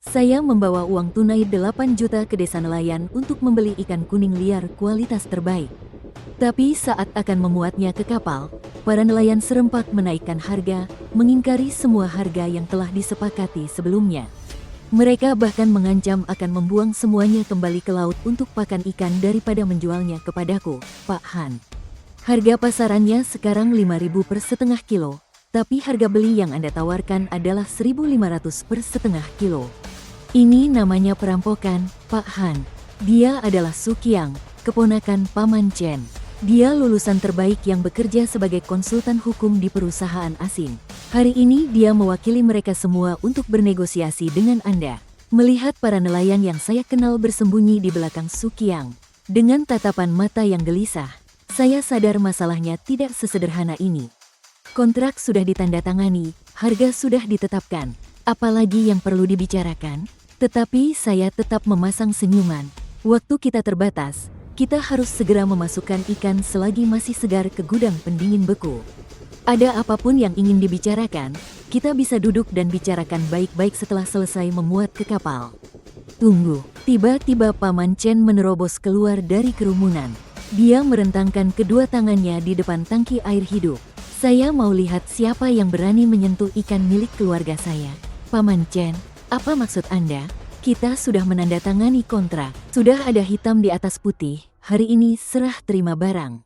Saya membawa uang tunai 8 juta ke desa nelayan untuk membeli ikan kuning liar kualitas terbaik. Tapi saat akan memuatnya ke kapal, para nelayan serempak menaikkan harga, mengingkari semua harga yang telah disepakati sebelumnya. Mereka bahkan mengancam akan membuang semuanya kembali ke laut untuk pakan ikan daripada menjualnya kepadaku, Pak Han. Harga pasarannya sekarang 5.000 per setengah kilo, tapi harga beli yang Anda tawarkan adalah 1.500 per setengah kilo. Ini namanya perampokan, Pak Han. Dia adalah Sukiang, keponakan Paman Chen. Dia lulusan terbaik yang bekerja sebagai konsultan hukum di perusahaan asing. Hari ini dia mewakili mereka semua untuk bernegosiasi dengan Anda. Melihat para nelayan yang saya kenal bersembunyi di belakang Sukiang, dengan tatapan mata yang gelisah, saya sadar masalahnya tidak sesederhana ini. Kontrak sudah ditandatangani, harga sudah ditetapkan, apalagi yang perlu dibicarakan? Tetapi saya tetap memasang senyuman. Waktu kita terbatas. Kita harus segera memasukkan ikan selagi masih segar ke gudang pendingin beku. Ada apapun yang ingin dibicarakan, kita bisa duduk dan bicarakan baik-baik setelah selesai memuat ke kapal. Tunggu, tiba-tiba Paman Chen menerobos keluar dari kerumunan. Dia merentangkan kedua tangannya di depan tangki air hidup. Saya mau lihat siapa yang berani menyentuh ikan milik keluarga saya. Paman Chen, apa maksud Anda? Kita sudah menandatangani kontrak, sudah ada hitam di atas putih, hari ini serah terima barang.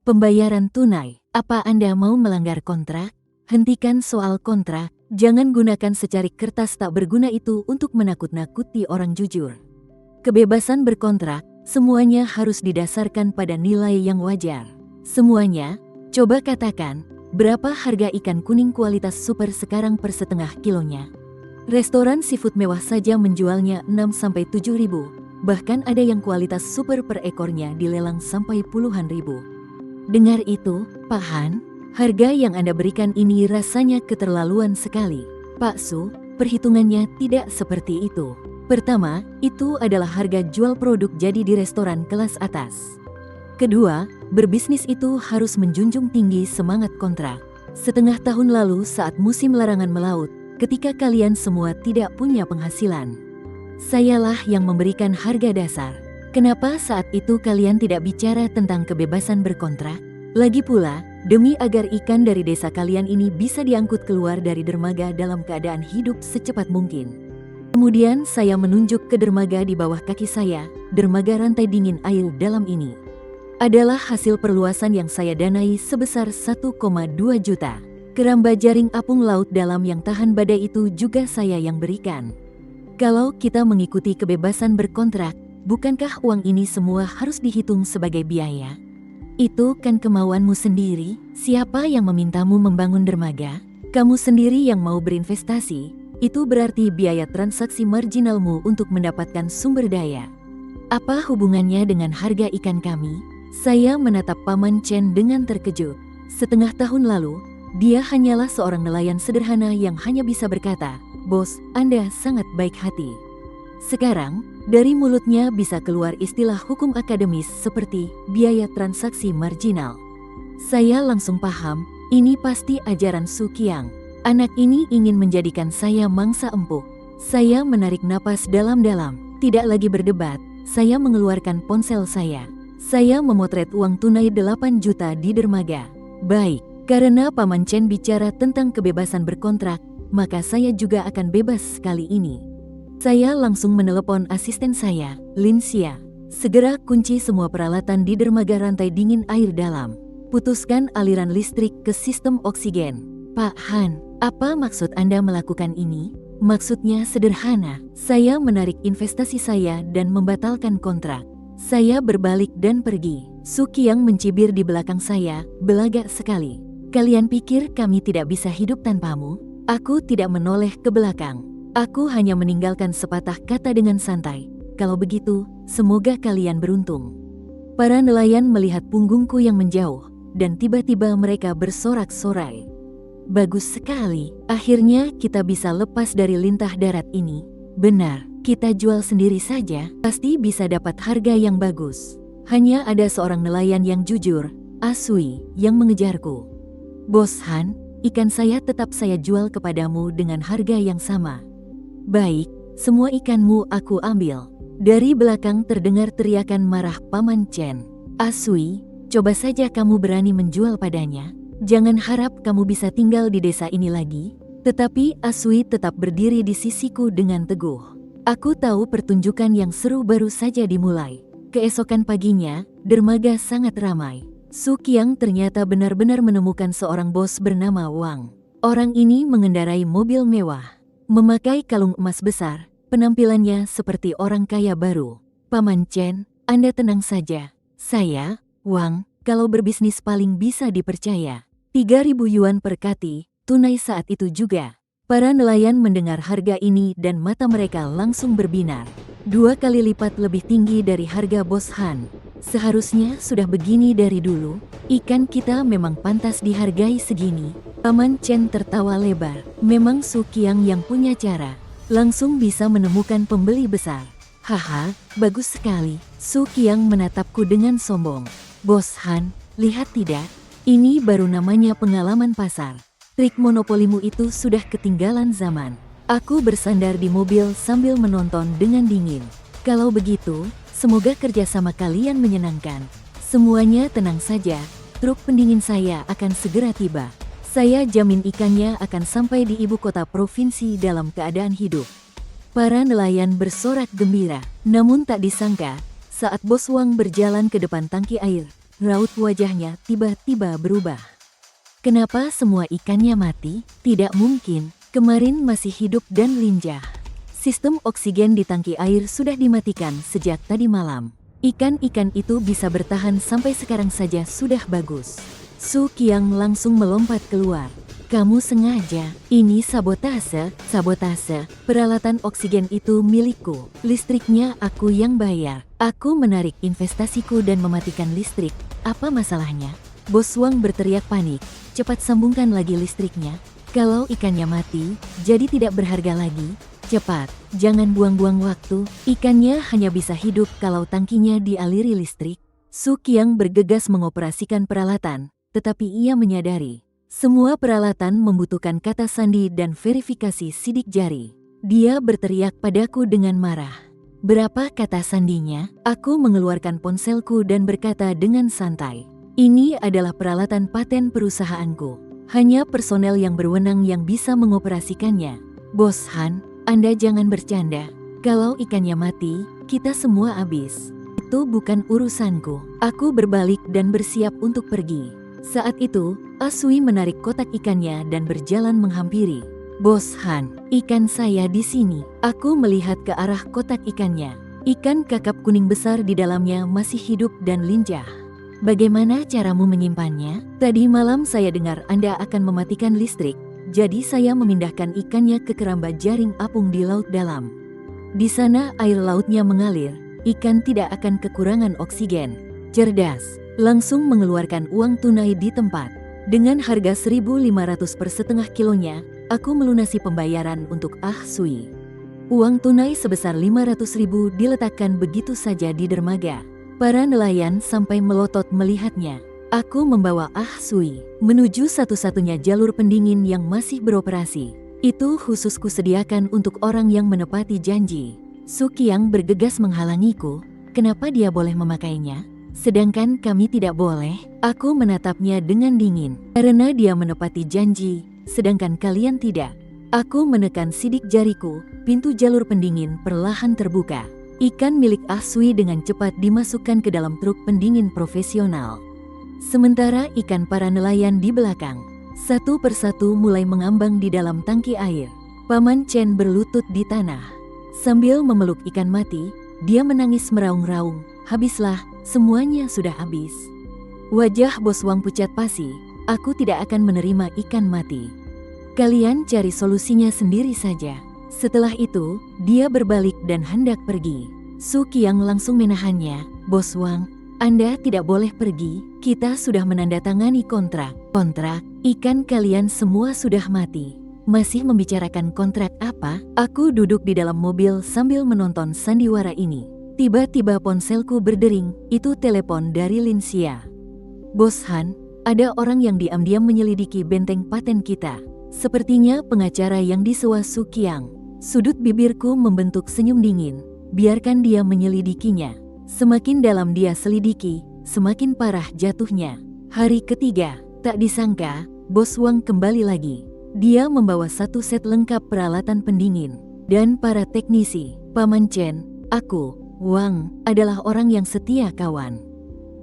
Pembayaran tunai, apa Anda mau melanggar kontrak? Hentikan soal kontrak, jangan gunakan secarik kertas tak berguna itu untuk menakut-nakuti orang jujur. Kebebasan berkontrak, semuanya harus didasarkan pada nilai yang wajar. Semuanya, coba katakan, berapa harga ikan kuning kualitas super sekarang per setengah kilonya? Restoran seafood mewah saja menjualnya 6-7 ribu, bahkan ada yang kualitas super per ekornya dilelang sampai puluhan ribu. Dengar itu, Pak Han, harga yang Anda berikan ini rasanya keterlaluan sekali. Pak Su, perhitungannya tidak seperti itu. Pertama, itu adalah harga jual produk jadi di restoran kelas atas. Kedua, berbisnis itu harus menjunjung tinggi semangat kontrak. Setengah tahun lalu saat musim larangan melaut, ketika kalian semua tidak punya penghasilan, sayalah yang memberikan harga dasar. Kenapa saat itu kalian tidak bicara tentang kebebasan berkontrak? Lagi pula, demi agar ikan dari desa kalian ini bisa diangkut keluar dari dermaga dalam keadaan hidup secepat mungkin. Kemudian saya menunjuk ke dermaga di bawah kaki saya, dermaga rantai dingin air dalam ini. Adalah hasil perluasan yang saya danai sebesar 1,2 juta. Keramba jaring apung laut dalam yang tahan badai itu juga saya yang berikan. Kalau kita mengikuti kebebasan berkontrak, bukankah uang ini semua harus dihitung sebagai biaya? Itu kan kemauanmu sendiri. Siapa yang memintamu membangun dermaga? Kamu sendiri yang mau berinvestasi. Itu berarti biaya transaksi marginalmu untuk mendapatkan sumber daya. Apa hubungannya dengan harga ikan kami? Saya menatap Paman Chen dengan terkejut. Setengah tahun lalu, dia hanyalah seorang nelayan sederhana yang hanya bisa berkata, "Bos, Anda sangat baik hati." Sekarang, dari mulutnya bisa keluar istilah hukum akademis seperti biaya transaksi marginal. Saya langsung paham, ini pasti ajaran Sukiang. Anak ini ingin menjadikan saya mangsa empuk. Saya menarik napas dalam-dalam, tidak lagi berdebat, saya mengeluarkan ponsel saya. Saya memotret uang tunai 8 juta di dermaga. Baik. Karena Paman Chen bicara tentang kebebasan berkontrak, maka saya juga akan bebas kali ini. Saya langsung menelepon asisten saya, Lin Xia. Segera kunci semua peralatan di dermaga rantai dingin air dalam. Putuskan aliran listrik ke sistem oksigen. Pak Han, apa maksud Anda melakukan ini? Maksudnya sederhana, saya menarik investasi saya dan membatalkan kontrak. Saya berbalik dan pergi. Sukiang mencibir di belakang saya, belagak sekali. Kalian pikir kami tidak bisa hidup tanpamu? Aku tidak menoleh ke belakang. Aku hanya meninggalkan sepatah kata dengan santai. Kalau begitu, semoga kalian beruntung. Para nelayan melihat punggungku yang menjauh, dan tiba-tiba mereka bersorak-sorai. Bagus sekali, akhirnya kita bisa lepas dari lintah darat ini. Benar, kita jual sendiri saja, pasti bisa dapat harga yang bagus. Hanya ada seorang nelayan yang jujur, Asui, yang mengejarku. Bos Han, ikan saya tetap saya jual kepadamu dengan harga yang sama. Baik, Semua ikanmu aku ambil. Dari belakang terdengar teriakan marah Paman Chen. Asui, coba saja kamu berani menjual padanya. Jangan harap kamu bisa tinggal di desa ini lagi. Tetapi Asui tetap berdiri di sisiku dengan teguh. Aku tahu pertunjukan yang seru baru saja dimulai. Keesokan paginya, dermaga sangat ramai. Su Qiang ternyata benar-benar menemukan seorang bos bernama Wang. Orang ini mengendarai mobil mewah, memakai kalung emas besar, penampilannya seperti orang kaya baru. Paman Chen, Anda tenang saja. Saya, Wang, kalau berbisnis paling bisa dipercaya. 3.000 yuan per kati, tunai saat itu juga. Para nelayan mendengar harga ini dan mata mereka langsung berbinar. 2 kali lipat lebih tinggi dari harga Bos Han. Seharusnya sudah begini dari dulu. Ikan kita memang pantas dihargai segini. Paman Chen tertawa lebar. Memang Su Qiang yang punya cara. Langsung bisa menemukan pembeli besar. Haha, bagus sekali. Su Qiang menatapku dengan sombong. Bos Han, lihat tidak? Ini baru namanya pengalaman pasar. Trik monopolimu itu sudah ketinggalan zaman. Aku bersandar di mobil sambil menonton dengan dingin. Kalau begitu, semoga kerjasama kalian menyenangkan. Semuanya tenang saja, truk pendingin saya akan segera tiba. Saya jamin ikannya akan sampai di ibu kota provinsi dalam keadaan hidup. Para nelayan bersorak gembira, namun tak disangka, saat Bos Wang berjalan ke depan tangki air, raut wajahnya tiba-tiba berubah. Kenapa semua ikannya mati? Tidak mungkin, kemarin masih hidup dan lincah. Sistem oksigen di tangki air sudah dimatikan sejak tadi malam. Ikan-ikan itu bisa bertahan sampai sekarang saja sudah bagus. Su Qiang langsung melompat keluar. Kamu sengaja, ini sabotase, peralatan oksigen itu milikku, listriknya aku yang bayar. Aku menarik investasiku dan mematikan listrik, apa masalahnya? Bos Wang berteriak panik, cepat sambungkan lagi listriknya. Kalau ikannya mati, jadi tidak berharga lagi. Cepat, jangan buang-buang waktu, ikannya hanya bisa hidup kalau tangkinya dialiri listrik. Su Qiang bergegas mengoperasikan peralatan, tetapi ia menyadari semua peralatan membutuhkan kata sandi dan verifikasi sidik jari. Dia berteriak padaku dengan marah. Berapa kata sandinya? Aku mengeluarkan ponselku dan berkata dengan santai. Ini adalah peralatan paten perusahaanku. Hanya personel yang berwenang yang bisa mengoperasikannya. Bos Han, Anda jangan bercanda. Kalau ikannya mati, kita semua habis. Itu bukan urusanku. Aku berbalik dan bersiap untuk pergi. Saat itu, Asui menarik kotak ikannya dan berjalan menghampiri. Bos Han, ikan saya di sini. Aku melihat ke arah kotak ikannya. Ikan kakap kuning besar di dalamnya masih hidup dan lincah. Bagaimana caramu menyimpannya? Tadi malam saya dengar Anda akan mematikan listrik, jadi saya memindahkan ikannya ke keramba jaring apung di laut dalam. Di sana air lautnya mengalir, ikan tidak akan kekurangan oksigen. Cerdas, langsung mengeluarkan uang tunai di tempat. Dengan harga 1.500 per setengah kilonya, aku melunasi pembayaran untuk Sui. Uang tunai sebesar 500.000 diletakkan begitu saja di dermaga. Para nelayan sampai melotot melihatnya. Aku membawa Sui menuju satu-satunya jalur pendingin yang masih beroperasi. Itu khusus kusediakan untuk orang yang menepati janji. Su Qiang bergegas menghalangiku. Kenapa dia boleh memakainya? Sedangkan kami tidak boleh. Aku menatapnya dengan dingin. Karena dia menepati janji, sedangkan kalian tidak. Aku menekan sidik jariku, pintu jalur pendingin perlahan terbuka. Ikan milik Sui dengan cepat dimasukkan ke dalam truk pendingin profesional. Sementara ikan para nelayan di belakang, satu persatu mulai mengambang di dalam tangki air. Paman Chen berlutut di tanah. Sambil memeluk ikan mati, dia menangis meraung-raung. Habislah, semuanya sudah habis. Wajah Bos Wang pucat pasi. Aku tidak akan menerima ikan mati. Kalian cari solusinya sendiri saja. Setelah itu, dia berbalik dan hendak pergi. Su Qiang langsung menahannya. Bos Wang, Anda tidak boleh pergi. Kita sudah menandatangani kontrak. Kontrak? Ikan kalian semua sudah mati. Masih membicarakan kontrak apa? Aku duduk di dalam mobil sambil menonton sandiwara ini. Tiba-tiba ponselku berdering, itu telepon dari Lin Xia. Bos Han, ada orang yang diam-diam menyelidiki benteng paten kita. Sepertinya pengacara yang disewa Su Qiang. Sudut bibirku membentuk senyum dingin. Biarkan dia menyelidikinya. Semakin dalam dia selidiki, semakin parah jatuhnya. Hari ketiga, tak disangka, Bos Wang kembali lagi. Dia membawa satu set lengkap peralatan pendingin. Dan para teknisi, Paman Chen, aku, Wang, adalah orang yang setia kawan.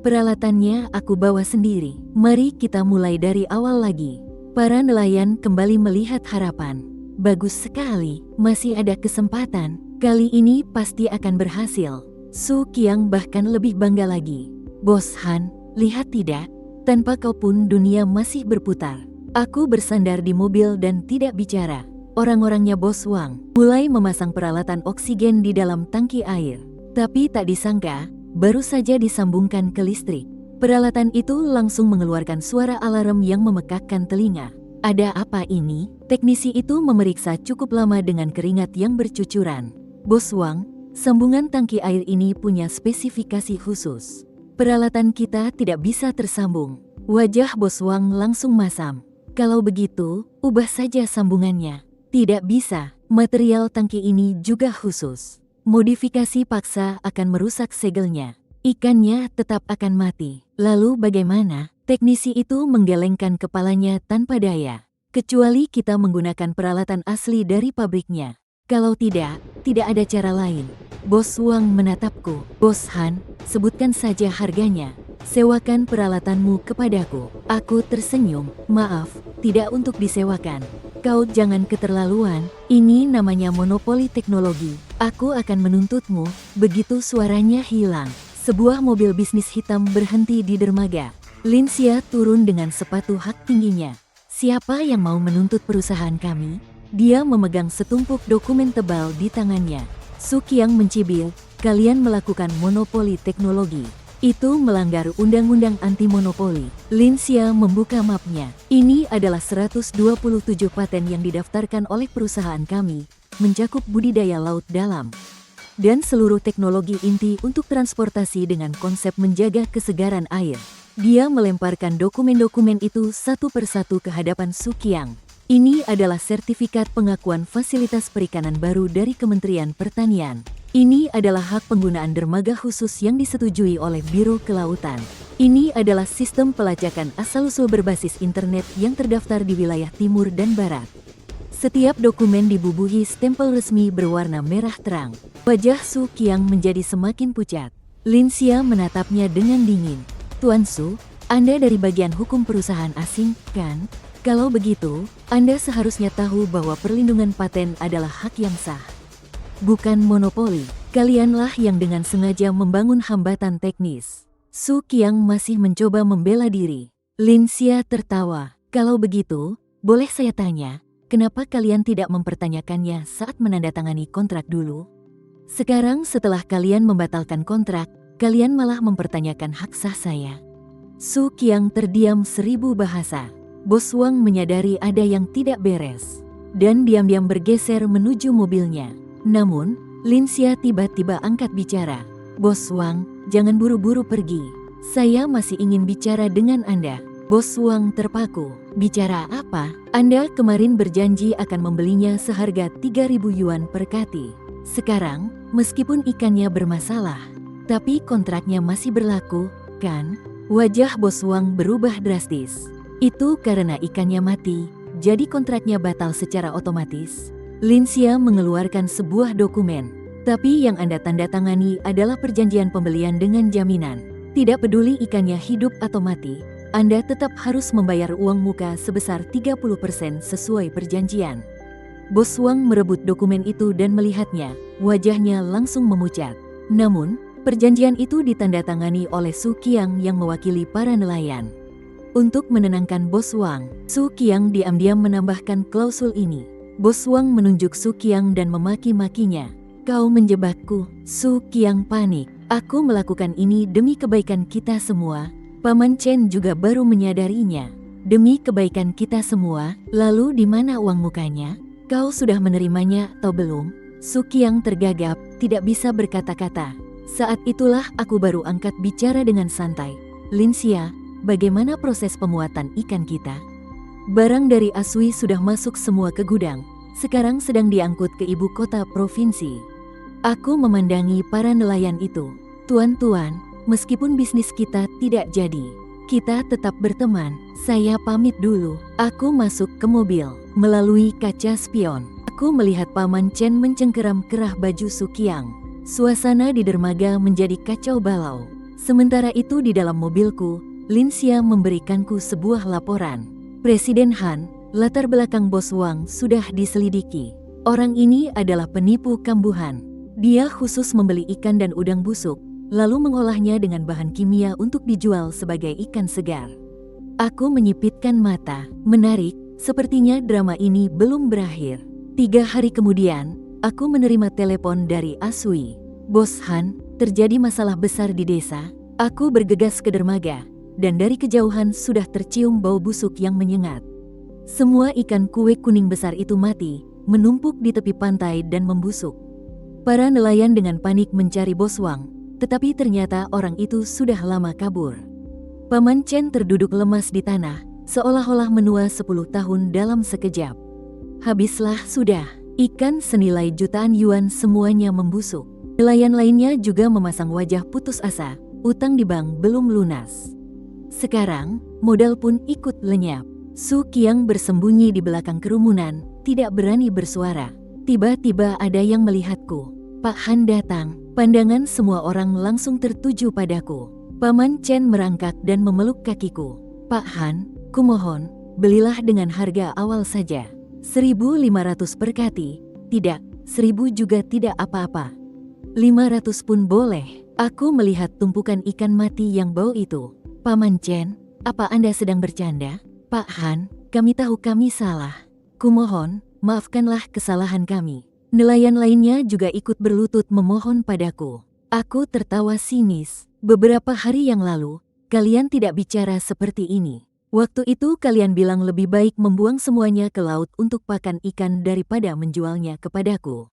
Peralatannya aku bawa sendiri. Mari kita mulai dari awal lagi. Para nelayan kembali melihat harapan. Bagus sekali, masih ada kesempatan. Kali ini pasti akan berhasil. Su Qiang bahkan lebih bangga lagi. Bos Han, lihat tidak? Tanpa kau pun dunia masih berputar. Aku bersandar di mobil dan tidak bicara. Orang-orangnya Bos Wang mulai memasang peralatan oksigen di dalam tangki air. Tapi tak disangka, baru saja disambungkan ke listrik. Peralatan itu langsung mengeluarkan suara alarm yang memekakkan telinga. Ada apa ini? Teknisi itu memeriksa cukup lama dengan keringat yang bercucuran. Bos Wang, sambungan tangki air ini punya spesifikasi khusus. Peralatan kita tidak bisa tersambung. Wajah Bos Wang langsung masam. Kalau begitu, ubah saja sambungannya. Tidak bisa, material tangki ini juga khusus. Modifikasi paksa akan merusak segelnya. Ikannya tetap akan mati. Lalu bagaimana? Teknisi itu menggelengkan kepalanya tanpa daya. Kecuali kita menggunakan peralatan asli dari pabriknya. Kalau tidak ada cara lain. Bos Wang menatapku. Bos Han, sebutkan saja harganya. Sewakan peralatanmu kepadaku. Aku tersenyum. Maaf, tidak untuk disewakan. Kau jangan keterlaluan. Ini namanya monopoli teknologi. Aku akan menuntutmu. Begitu suaranya hilang, sebuah mobil bisnis hitam berhenti di dermaga. Lin Xia turun dengan sepatu hak tingginya. Siapa yang mau menuntut perusahaan kami? Dia memegang setumpuk dokumen tebal di tangannya. Su Qiang mencibir, kalian melakukan monopoli teknologi. Itu melanggar undang-undang anti-monopoli. Lin Xia membuka mapnya. Ini adalah 127 paten yang didaftarkan oleh perusahaan kami, mencakup budidaya laut dalam dan seluruh teknologi inti untuk transportasi dengan konsep menjaga kesegaran air. Dia melemparkan dokumen-dokumen itu satu persatu ke hadapan Su Qiang. Ini adalah sertifikat pengakuan fasilitas perikanan baru dari Kementerian Pertanian. Ini adalah hak penggunaan dermaga khusus yang disetujui oleh Biro Kelautan. Ini adalah sistem pelacakan asal-usul berbasis internet yang terdaftar di wilayah timur dan barat. Setiap dokumen dibubuhi stempel resmi berwarna merah terang. Wajah Su Qiang menjadi semakin pucat. Lin Xia menatapnya dengan dingin. Tuan Su, Anda dari bagian hukum perusahaan asing, kan? Kalau begitu, Anda seharusnya tahu bahwa perlindungan paten adalah hak yang sah. Bukan monopoli. Kalianlah yang dengan sengaja membangun hambatan teknis. Su Qiang masih mencoba membela diri. Lin Xia tertawa. Kalau begitu, boleh saya tanya, kenapa kalian tidak mempertanyakannya saat menandatangani kontrak dulu? Sekarang setelah kalian membatalkan kontrak, kalian malah mempertanyakan hak sah saya. Su Qiang terdiam 1000 bahasa. Bos Wang menyadari ada yang tidak beres dan diam-diam bergeser menuju mobilnya. Namun, Lin Xia tiba-tiba angkat bicara. Bos Wang, jangan buru-buru pergi. Saya masih ingin bicara dengan Anda. Bos Wang terpaku. Bicara apa? Anda kemarin berjanji akan membelinya seharga 3.000 yuan per kati. Sekarang, meskipun ikannya bermasalah, tapi kontraknya masih berlaku, kan? Wajah Bos Wang berubah drastis. Itu karena ikannya mati, jadi kontraknya batal secara otomatis. Lin Xia mengeluarkan sebuah dokumen. Tapi yang Anda tanda tangani adalah perjanjian pembelian dengan jaminan. Tidak peduli ikannya hidup atau mati, Anda tetap harus membayar uang muka sebesar 30% sesuai perjanjian. Bos Wang merebut dokumen itu dan melihatnya, wajahnya langsung memucat. Namun, perjanjian itu ditandatangani oleh Su Qiang yang mewakili para nelayan. Untuk menenangkan Bos Wang, Su Qiang diam-diam menambahkan klausul ini. Bos Wang menunjuk Su Qiang dan memaki-makinya. Kau menjebakku. Su Qiang panik. Aku melakukan ini demi kebaikan kita semua. Paman Chen juga baru menyadarinya. Demi kebaikan kita semua, lalu di mana uang mukanya? Kau sudah menerimanya atau belum? Su Qiang tergagap, tidak bisa berkata-kata. Saat itulah aku baru angkat bicara dengan santai. Lin Xia, bagaimana proses pemuatan ikan kita? Barang dari Asui sudah masuk semua ke gudang. sekarang sedang diangkut ke ibu kota provinsi. Aku memandangi para nelayan itu. Tuan-tuan, meskipun bisnis kita tidak jadi, kita tetap berteman. Saya pamit dulu. Aku masuk ke mobil. Melalui kaca spion, aku melihat Paman Chen mencengkeram kerah baju Sukiang. Suasana di dermaga menjadi kacau balau. Sementara itu di dalam mobilku, Lin Xia memberikanku sebuah laporan. Presiden Han, latar belakang bos Wang sudah diselidiki. Orang ini adalah penipu kambuhan. Dia khusus membeli ikan dan udang busuk, lalu mengolahnya dengan bahan kimia untuk dijual sebagai ikan segar. Aku menyipitkan mata. Menarik, sepertinya drama ini belum berakhir. 3 hari kemudian, aku menerima telepon dari Asui. Bos Han, terjadi masalah besar di desa. Aku bergegas ke dermaga, dan dari kejauhan sudah tercium bau busuk yang menyengat. Semua ikan kue kuning besar itu mati, menumpuk di tepi pantai dan membusuk. Para nelayan dengan panik mencari bos Wang, tetapi ternyata orang itu sudah lama kabur. Paman Chen terduduk lemas di tanah, seolah-olah menua 10 tahun dalam sekejap. Habislah sudah, ikan senilai jutaan yuan semuanya membusuk. Nelayan lainnya juga memasang wajah putus asa, utang di bank belum lunas. Sekarang, modal pun ikut lenyap. Su Qiang bersembunyi di belakang kerumunan, tidak berani bersuara. Tiba-tiba ada yang melihatku. Pak Han datang, pandangan semua orang langsung tertuju padaku. Paman Chen merangkak dan memeluk kakiku. Pak Han, kumohon, belilah dengan harga awal saja. 1.500 per kati, tidak, 1.000 juga tidak apa-apa. 500 pun boleh. Aku melihat tumpukan ikan mati yang bau itu. Paman Chen, apa Anda sedang bercanda? Pak Han, kami tahu kami salah. Kumohon, maafkanlah kesalahan kami. Nelayan lainnya juga ikut berlutut memohon padaku. Aku tertawa sinis. Beberapa hari yang lalu, kalian tidak bicara seperti ini. Waktu itu kalian bilang lebih baik membuang semuanya ke laut untuk pakan ikan daripada menjualnya kepadaku.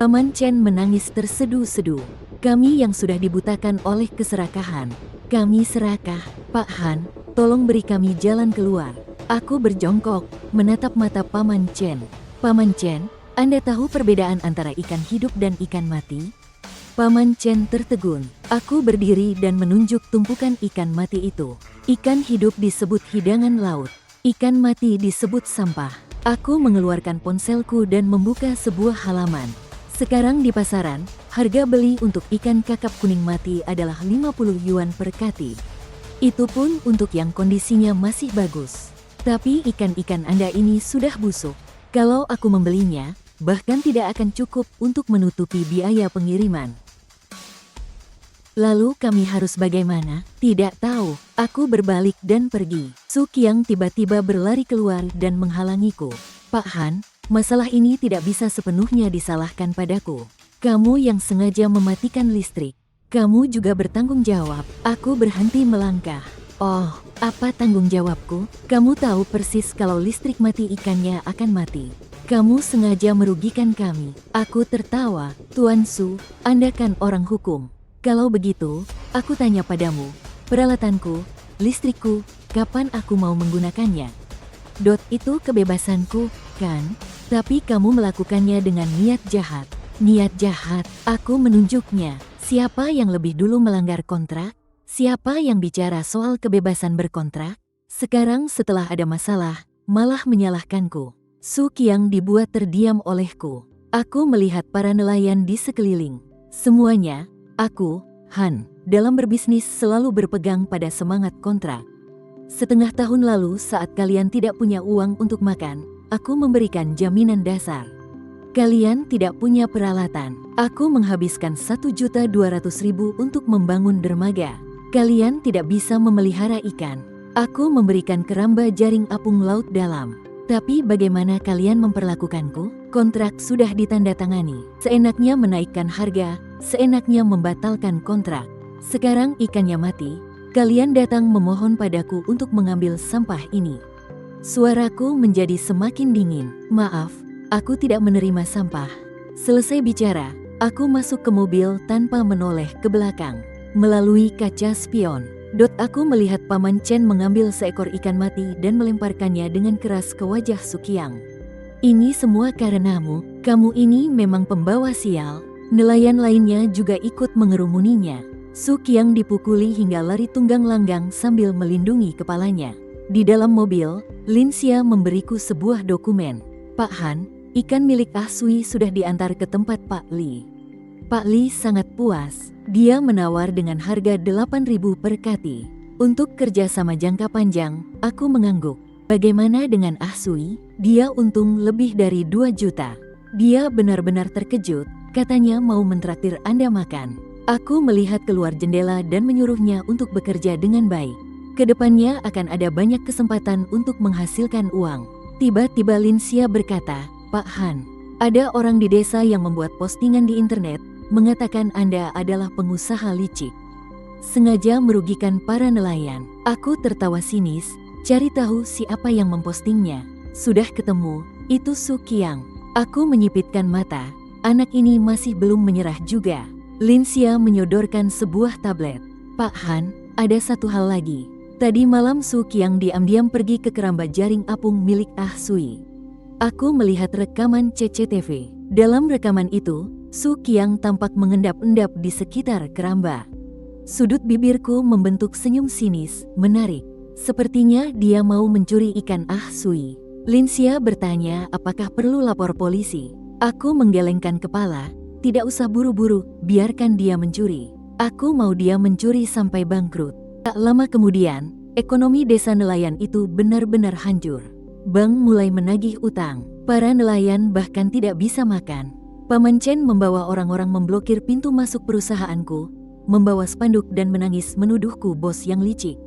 Paman Chen menangis terseduh-seduh. Kami yang sudah dibutakan oleh keserakahan. Kami serakah. Pak Han, tolong beri kami jalan keluar. Aku berjongkok, menatap mata Paman Chen. Paman Chen, Anda tahu perbedaan antara ikan hidup dan ikan mati? Paman Chen tertegun. Aku berdiri dan menunjuk tumpukan ikan mati itu. Ikan hidup disebut hidangan laut. Ikan mati disebut sampah. Aku mengeluarkan ponselku dan membuka sebuah halaman. Sekarang di pasaran, harga beli untuk ikan kakap kuning mati adalah 50 yuan per kati. Itu pun untuk yang kondisinya masih bagus. Tapi ikan-ikan Anda ini sudah busuk. Kalau aku membelinya, bahkan tidak akan cukup untuk menutupi biaya pengiriman. Lalu kami harus bagaimana? Tidak tahu. Aku berbalik dan pergi. Su Qiang tiba-tiba berlari keluar dan menghalangiku. Pak Han, masalah ini tidak bisa sepenuhnya disalahkan padaku. Kamu yang sengaja mematikan listrik. Kamu juga bertanggung jawab. Aku berhenti melangkah. Oh, apa tanggung jawabku? Kamu tahu persis kalau listrik mati ikannya akan mati. Kamu sengaja merugikan kami. Aku tertawa. Tuan Su, Anda kan orang hukum. Kalau begitu, aku tanya padamu, peralatanku, listrikku, kapan aku mau menggunakannya? Itu kebebasanku, kan? Tapi kamu melakukannya dengan niat jahat. Niat jahat, aku menunjuknya. Siapa yang lebih dulu melanggar kontrak? Siapa yang bicara soal kebebasan berkontrak? Sekarang setelah ada masalah, malah menyalahkanku. Su Qiang dibuat terdiam olehku. Aku melihat para nelayan di sekeliling. Semuanya, aku, Han, dalam berbisnis selalu berpegang pada semangat kontrak. Setengah tahun lalu saat kalian tidak punya uang untuk makan, aku memberikan jaminan dasar. Kalian tidak punya peralatan. Aku menghabiskan 1.200.000 untuk membangun dermaga. Kalian tidak bisa memelihara ikan. Aku memberikan keramba jaring apung laut dalam. Tapi bagaimana kalian memperlakukanku? Kontrak sudah ditandatangani. Seenaknya menaikkan harga, seenaknya membatalkan kontrak. Sekarang ikannya mati, kalian datang memohon padaku untuk mengambil sampah ini. Suaraku menjadi semakin dingin. Maaf, aku tidak menerima sampah. Selesai bicara, aku masuk ke mobil tanpa menoleh ke belakang. Melalui kaca spion, aku melihat Paman Chen mengambil seekor ikan mati dan melemparkannya dengan keras ke wajah Su Qiang. Ini semua karenamu, kamu ini memang pembawa sial. Nelayan lainnya juga ikut mengerumuninya. Su Qiang dipukuli hingga lari tunggang langgang sambil melindungi kepalanya. Di dalam mobil, Lin Xia memberiku sebuah dokumen. Pak Han, ikan milik Ah Sui sudah diantar ke tempat Pak Li. Pak Li sangat puas. Dia menawar dengan harga 8.000 per kati. Untuk kerja sama jangka panjang, aku mengangguk. Bagaimana dengan Ah Sui? Dia untung lebih dari 2 juta. Dia benar-benar terkejut, katanya mau mentraktir Anda makan. Aku melihat keluar jendela dan menyuruhnya untuk bekerja dengan baik. Kedepannya akan ada banyak kesempatan untuk menghasilkan uang. Tiba-tiba Lin Xia berkata, Pak Han, ada orang di desa yang membuat postingan di internet, mengatakan Anda adalah pengusaha licik. Sengaja merugikan para nelayan. Aku tertawa sinis, cari tahu siapa yang mempostingnya. Sudah ketemu, itu Su Qiang. Aku menyipitkan mata, anak ini masih belum menyerah juga. Lin Xia menyodorkan sebuah tablet. Pak Han, ada satu hal lagi. Tadi malam Su Qiang diam-diam pergi ke keramba jaring apung milik Ah Sui. Aku melihat rekaman CCTV. Dalam rekaman itu, Su Qiang tampak mengendap-endap di sekitar keramba. Sudut bibirku membentuk senyum sinis, menarik. Sepertinya dia mau mencuri ikan Ah Sui. Lin Xia bertanya apakah perlu lapor polisi. Aku menggelengkan kepala, tidak usah buru-buru, biarkan dia mencuri. Aku mau dia mencuri sampai bangkrut. Tak lama kemudian, ekonomi desa nelayan itu benar-benar hancur. Bank mulai menagih utang, para nelayan bahkan tidak bisa makan. Paman Chen membawa orang-orang memblokir pintu masuk perusahaanku, membawa spanduk dan menangis menuduhku bos yang licik.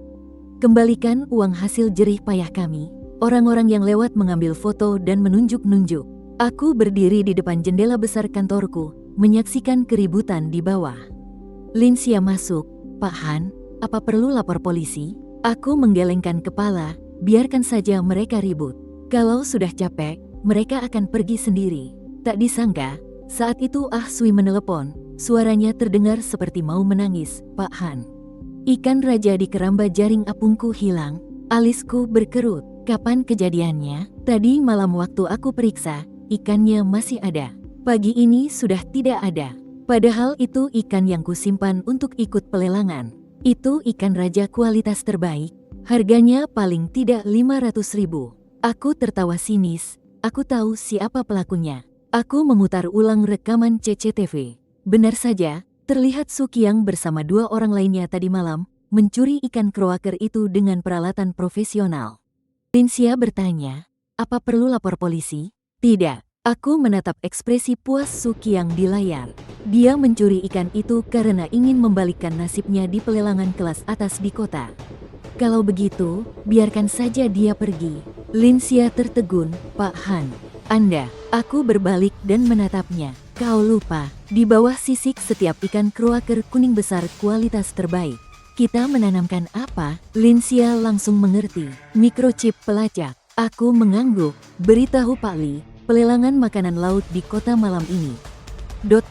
Kembalikan uang hasil jerih payah kami. Orang-orang yang lewat mengambil foto dan menunjuk-nunjuk. Aku berdiri di depan jendela besar kantorku, menyaksikan keributan di bawah. Lin Xia masuk. Pak Han, apa perlu lapor polisi? Aku menggelengkan kepala, biarkan saja mereka ribut. Kalau sudah capek, mereka akan pergi sendiri. Tak disangka, saat itu Ah Sui menelepon. Suaranya terdengar seperti mau menangis. Pak Han, ikan raja di keramba jaring apungku hilang. Alisku berkerut. Kapan kejadiannya? Tadi malam waktu aku periksa, ikannya masih ada. Pagi ini sudah tidak ada. Padahal itu ikan yang kusimpan untuk ikut pelelangan. Itu ikan raja kualitas terbaik. Harganya paling tidak 500.000. Aku tertawa sinis. Aku tahu siapa pelakunya. Aku memutar ulang rekaman CCTV. Benar saja, terlihat Su Qiang bersama 2 orang lainnya tadi malam mencuri ikan kroaker itu dengan peralatan profesional. Lin Xia bertanya, apa perlu lapor polisi? Tidak. Aku menatap ekspresi puas Su Qiang di layar. Dia mencuri ikan itu karena ingin membalikkan nasibnya di pelelangan kelas atas di kota. Kalau begitu, biarkan saja dia pergi. Lin Xia tertegun, Pak Han. Anda, aku berbalik dan menatapnya. Kau lupa, di bawah sisik setiap ikan kroaker kuning besar kualitas terbaik. Kita menanamkan apa? Lin Xia langsung mengerti. Mikrochip pelacak. Aku mengangguk. Beritahu Pak Li, pelelangan makanan laut di kota malam ini.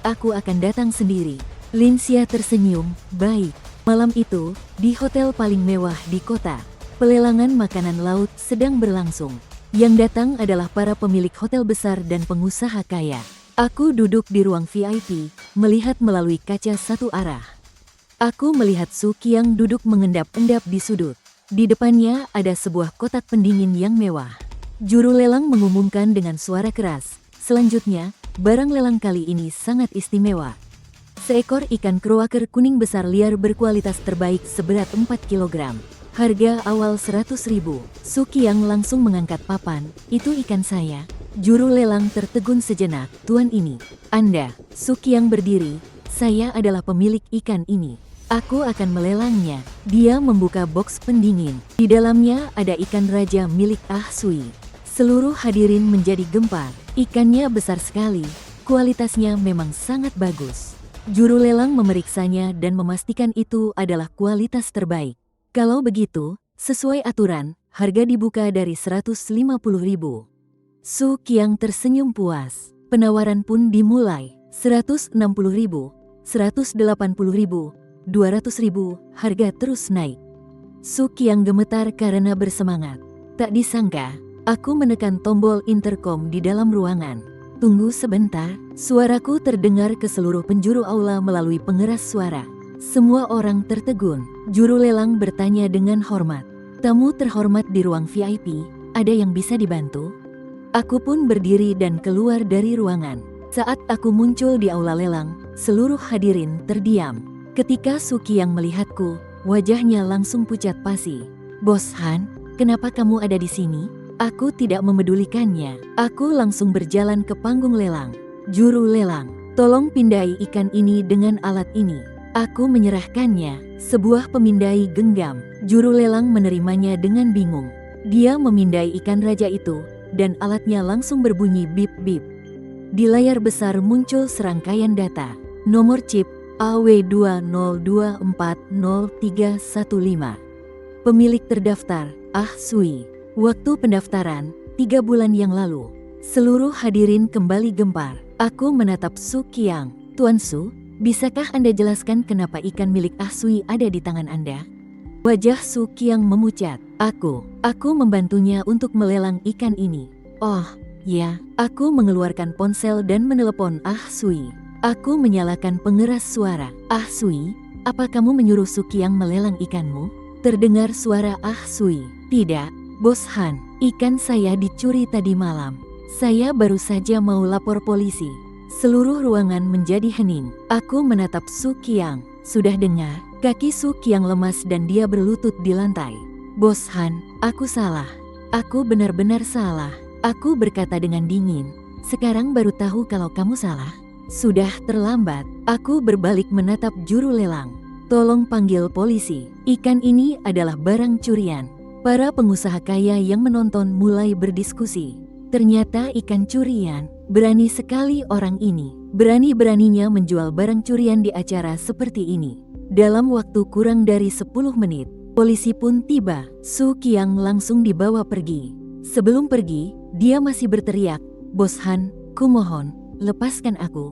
Aku akan datang sendiri. Lin Xia tersenyum. Baik. Malam itu, di hotel paling mewah di kota, pelelangan makanan laut sedang berlangsung. Yang datang adalah para pemilik hotel besar dan pengusaha kaya. Aku duduk di ruang VIP, melihat melalui kaca satu arah. Aku melihat Su Qiang duduk mengendap-endap di sudut. Di depannya ada sebuah kotak pendingin yang mewah. Juru lelang mengumumkan dengan suara keras. Selanjutnya, barang lelang kali ini sangat istimewa. Seekor ikan kroaker kuning besar liar berkualitas terbaik seberat 4 kg. Harga awal 100.000. Su Qiang langsung mengangkat papan. Itu ikan saya. Juru lelang tertegun sejenak. Tuan ini, Anda. Su Qiang berdiri. Saya adalah pemilik ikan ini. Aku akan melelangnya. Dia membuka boks pendingin. Di dalamnya ada ikan raja milik Ah Sui. Seluruh hadirin menjadi gempar. Ikannya besar sekali. Kualitasnya memang sangat bagus. Juru lelang memeriksanya dan memastikan itu adalah kualitas terbaik. Kalau begitu, sesuai aturan, harga dibuka dari 150.000. Su Qiang tersenyum puas. Penawaran pun dimulai. 160.000, 180.000. 200.000, harga terus naik. Su Qiang gemetar karena bersemangat. Tak disangka, Aku menekan tombol intercom di dalam ruangan. Tunggu sebentar, suaraku terdengar ke seluruh penjuru aula melalui pengeras suara. Semua orang tertegun. Juru lelang bertanya dengan hormat. Tamu terhormat di ruang VIP, ada yang bisa dibantu? Aku pun berdiri dan keluar dari ruangan. Saat aku muncul di aula lelang, seluruh hadirin terdiam. Ketika Suki yang melihatku, wajahnya langsung pucat pasi. Bos Han, kenapa kamu ada di sini? Aku tidak memedulikannya. Aku langsung berjalan ke panggung lelang. Juru lelang, tolong pindai ikan ini dengan alat ini. Aku menyerahkannya. Sebuah pemindai genggam. Juru lelang menerimanya dengan bingung. Dia memindai ikan raja itu, dan alatnya langsung berbunyi bip-bip. Di layar besar muncul serangkaian data. Nomor chip AW202400315. Pemilik terdaftar, Ah Sui. Waktu pendaftaran, 3 bulan yang lalu. Seluruh hadirin kembali gempar. Aku menatap Su Qiang. Tuan Su, bisakah Anda jelaskan kenapa ikan milik Ah Sui ada di tangan Anda? Wajah Su Qiang memucat. Aku membantunya untuk melelang ikan ini. Oh, ya, aku mengeluarkan ponsel dan menelepon Ah Sui. Aku menyalakan pengeras suara. Ah Sui, apa kamu menyuruh Su Qiang melelang ikanmu? Terdengar suara Ah Sui. Tidak, Bos Han, ikan saya dicuri tadi malam. Saya baru saja mau lapor polisi. Seluruh ruangan menjadi hening. Aku menatap Su Qiang. Sudah dengar? Kaki Su Qiang lemas dan dia berlutut di lantai. Bos Han, aku salah. Aku benar-benar salah. Aku berkata dengan dingin. Sekarang baru tahu kalau kamu salah. Sudah terlambat. Aku berbalik menatap juru lelang. Tolong panggil polisi. Ikan ini adalah barang curian. Para pengusaha kaya yang menonton mulai berdiskusi. Ternyata ikan curian. Berani sekali orang ini. Berani-beraninya menjual barang curian di acara seperti ini. Dalam waktu kurang dari 10 menit, polisi pun tiba. Su Qiang langsung dibawa pergi. Sebelum pergi, dia masih berteriak, Bos Han, kumohon, lepaskan aku.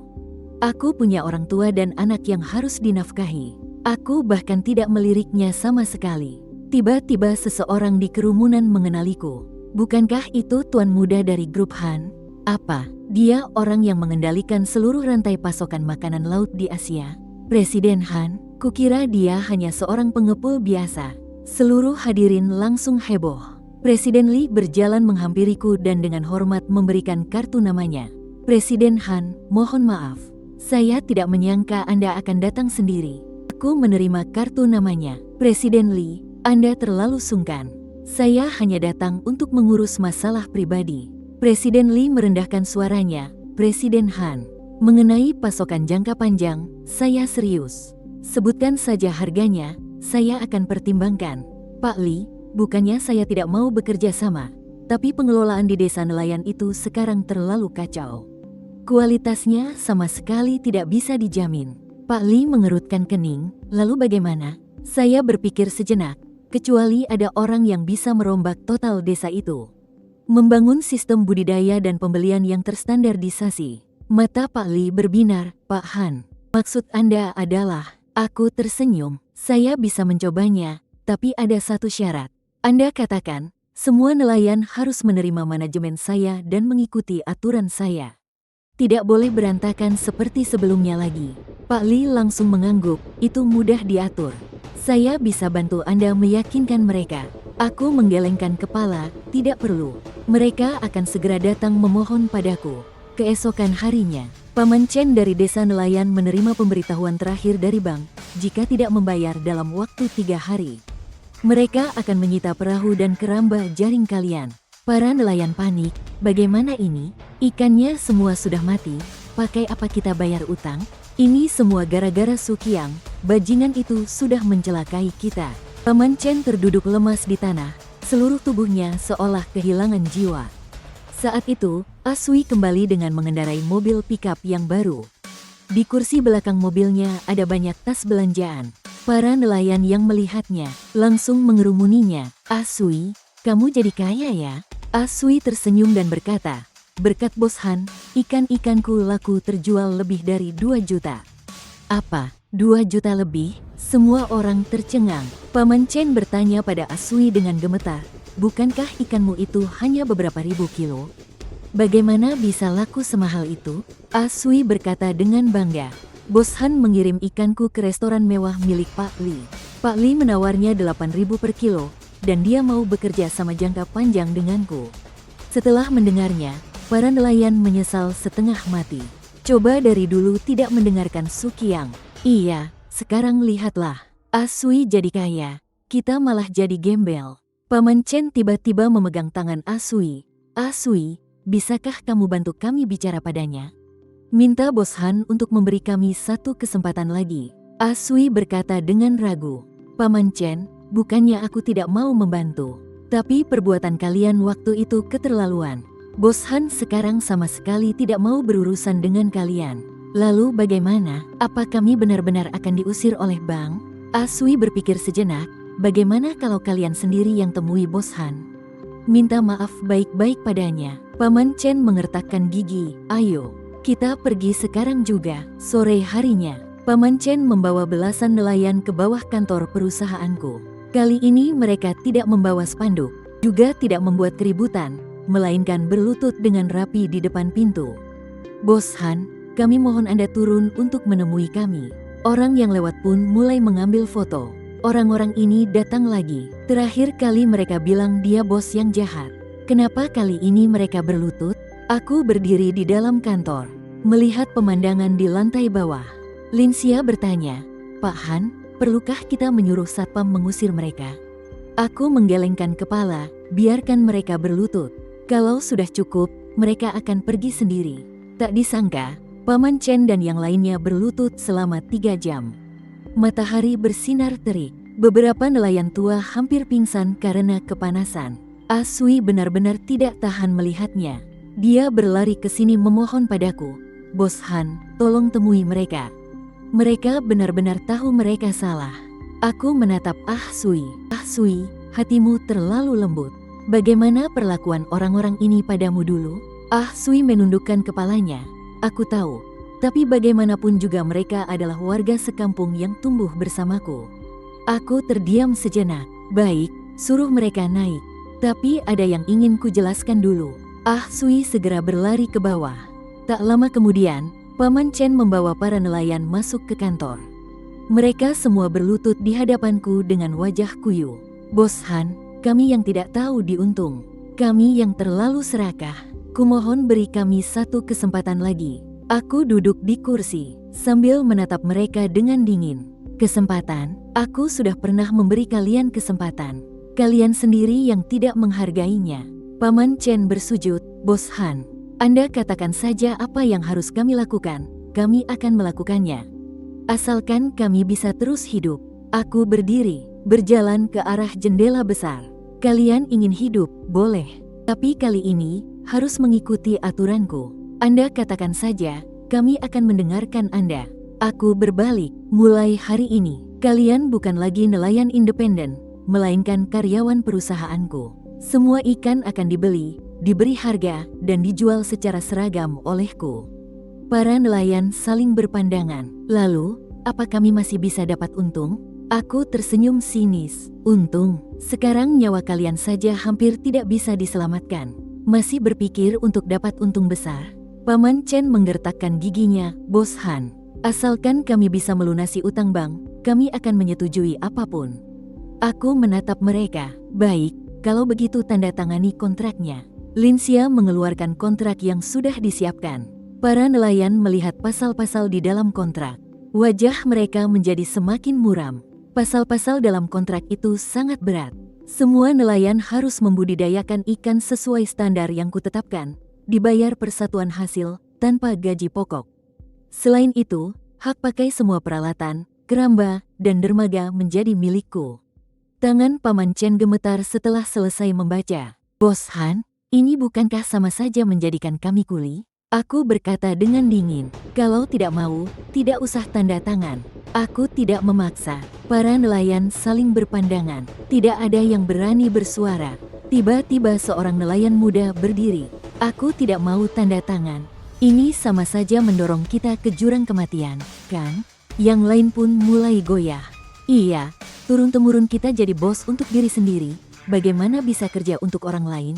Aku punya orang tua dan anak yang harus dinafkahi. Aku bahkan tidak meliriknya sama sekali. Tiba-tiba seseorang di kerumunan mengenaliku. Bukankah itu tuan muda dari grup Han? Apa? Dia orang yang mengendalikan seluruh rantai pasokan makanan laut di Asia. Presiden Han, kukira dia hanya seorang pengepul biasa. Seluruh hadirin langsung heboh. Presiden Li berjalan menghampiriku dan dengan hormat memberikan kartu namanya. Presiden Han, mohon maaf. Saya tidak menyangka Anda akan datang sendiri. Aku menerima kartu namanya. Presiden Li, Anda terlalu sungkan. Saya hanya datang untuk mengurus masalah pribadi. Presiden Li merendahkan suaranya. Presiden Han, mengenai pasokan jangka panjang, saya serius. Sebutkan saja harganya, saya akan pertimbangkan. Pak Li, bukannya saya tidak mau bekerja sama, tapi pengelolaan di desa nelayan itu sekarang terlalu kacau. Kualitasnya sama sekali tidak bisa dijamin. Pak Li mengerutkan kening, lalu bagaimana? Saya berpikir sejenak, kecuali ada orang yang bisa merombak total desa itu. Membangun sistem budidaya dan pembelian yang terstandardisasi. Mata Pak Li berbinar, Pak Han. Maksud Anda adalah, aku tersenyum, saya bisa mencobanya, tapi ada satu syarat. Anda katakan, semua nelayan harus menerima manajemen saya dan mengikuti aturan saya. Tidak boleh berantakan seperti sebelumnya lagi. Pak Li langsung mengangguk, itu mudah diatur. Saya bisa bantu Anda meyakinkan mereka. Aku menggelengkan kepala, tidak perlu. Mereka akan segera datang memohon padaku. Keesokan harinya, Paman Chen dari desa nelayan menerima pemberitahuan terakhir dari bank, jika tidak membayar dalam waktu 3 hari. Mereka akan menyita perahu dan keramba jaring kalian. Para nelayan panik, bagaimana ini? Ikannya semua sudah mati, pakai apa kita bayar utang? Ini semua gara-gara Su Qiang, bajingan itu sudah mencelakai kita. Paman Chen terduduk lemas di tanah, seluruh tubuhnya seolah kehilangan jiwa. Saat itu, Ah Sui kembali dengan mengendarai mobil pickup yang baru. Di kursi belakang mobilnya ada banyak tas belanjaan. Para nelayan yang melihatnya langsung mengerumuninya. Ah Sui, kamu jadi kaya ya? Ah Sui tersenyum dan berkata, berkat Bos Han, ikan-ikanku laku terjual lebih dari 2 juta. Apa? 2 juta lebih? Semua orang tercengang. Paman Chen bertanya pada Ah Sui dengan gemetar. bukankah ikanmu itu hanya beberapa ribu kilo? Bagaimana bisa laku semahal itu? Asui berkata dengan bangga. Bos Han mengirim ikanku ke restoran mewah milik Pak Li. Pak Li menawarnya 8.000 per kilo, dan dia mau bekerja sama jangka panjang denganku. Setelah mendengarnya, para nelayan menyesal setengah mati. Coba dari dulu tidak mendengarkan Sukiang. Iya, sekarang lihatlah. Asui jadi kaya, kita malah jadi gembel. Paman Chen tiba-tiba memegang tangan Asui. Asui, bisakah kamu bantu kami bicara padanya? Minta Bos Han untuk memberi kami satu kesempatan lagi. Asui berkata dengan ragu. Paman Chen, bukannya aku tidak mau membantu. Tapi perbuatan kalian waktu itu keterlaluan. Bos Han sekarang sama sekali tidak mau berurusan dengan kalian. Lalu bagaimana? Apa kami benar-benar akan diusir oleh bank? Asui berpikir sejenak, bagaimana kalau kalian sendiri yang temui Bos Han? Minta maaf baik-baik padanya. Paman Chen mengertakkan gigi. Ayo, kita pergi sekarang juga. Sore harinya, Paman Chen membawa belasan nelayan ke bawah kantor perusahaanku. Kali ini mereka tidak membawa spanduk, juga tidak membuat keributan, melainkan berlutut dengan rapi di depan pintu. Bos Han, kami mohon Anda turun untuk menemui kami. Orang yang lewat pun mulai mengambil foto. Orang-orang ini datang lagi. Terakhir kali mereka bilang dia bos yang jahat. Kenapa kali ini mereka berlutut? Aku berdiri di dalam kantor, melihat pemandangan di lantai bawah. Linsia bertanya, Pak Han, perlukah kita menyuruh satpam mengusir mereka? Aku menggelengkan kepala, biarkan mereka berlutut. Kalau sudah cukup, mereka akan pergi sendiri. Tak disangka, Paman Chen dan yang lainnya berlutut selama 3 jam. Matahari bersinar terik. Beberapa nelayan tua hampir pingsan karena kepanasan. Asui benar-benar tidak tahan melihatnya. Dia berlari ke sini memohon padaku, Bos Han, tolong temui mereka. Mereka benar-benar tahu mereka salah. Aku menatap Asui. Asui, hatimu terlalu lembut. Bagaimana perlakuan orang-orang ini padamu dulu? Asui menundukkan kepalanya. Aku tahu, tapi bagaimanapun juga mereka adalah warga sekampung yang tumbuh bersamaku. Aku terdiam sejenak. Baik, suruh mereka naik. Tapi ada yang ingin ku jelaskan dulu. Asui segera berlari ke bawah. Tak lama kemudian, Paman Chen membawa para nelayan masuk ke kantor. Mereka semua berlutut di hadapanku dengan wajah kuyu. Bos Han, kami yang tidak tahu diuntung. Kami yang terlalu serakah. Kumohon beri kami satu kesempatan lagi. Aku duduk di kursi, sambil menatap mereka dengan dingin. Kesempatan? Aku sudah pernah memberi kalian kesempatan. Kalian sendiri yang tidak menghargainya. Paman Chen bersujud, Bos Han. Anda katakan saja apa yang harus kami lakukan, kami akan melakukannya. Asalkan kami bisa terus hidup. Aku berdiri, berjalan ke arah jendela besar. Kalian ingin hidup, boleh. Tapi kali ini, harus mengikuti aturanku. Anda katakan saja, kami akan mendengarkan Anda. Aku berbalik, mulai hari ini, kalian bukan lagi nelayan independen, melainkan karyawan perusahaanku. Semua ikan akan dibeli, diberi harga, dan dijual secara seragam olehku. Para nelayan saling berpandangan. Lalu, apa kami masih bisa dapat untung? Aku tersenyum sinis. Untung, sekarang nyawa kalian saja hampir tidak bisa diselamatkan. Masih berpikir untuk dapat untung besar? Paman Chen menggertakkan giginya, Bos Han. Asalkan kami bisa melunasi utang bank, kami akan menyetujui apapun. Aku menatap mereka. Baik, kalau begitu tanda tangani kontraknya. Linsia mengeluarkan kontrak yang sudah disiapkan. Para nelayan melihat pasal-pasal di dalam kontrak. Wajah mereka menjadi semakin muram. Pasal-pasal dalam kontrak itu sangat berat. Semua nelayan harus membudidayakan ikan sesuai standar yang kutetapkan, dibayar persatuan hasil, tanpa gaji pokok. Selain itu, hak pakai semua peralatan, keramba, dan dermaga menjadi milikku. Tangan Paman Chen gemetar setelah selesai membaca. Bos Han, ini bukankah sama saja menjadikan kami kuli? Aku berkata dengan dingin, kalau tidak mau, tidak usah tanda tangan. Aku tidak memaksa. Para nelayan saling berpandangan. Tidak ada yang berani bersuara. Tiba-tiba seorang nelayan muda berdiri. Aku tidak mau tanda tangan. Ini sama saja mendorong kita ke jurang kematian, kan? Yang lain pun mulai goyah. Iya, turun-temurun kita jadi bos untuk diri sendiri. bagaimana bisa kerja untuk orang lain?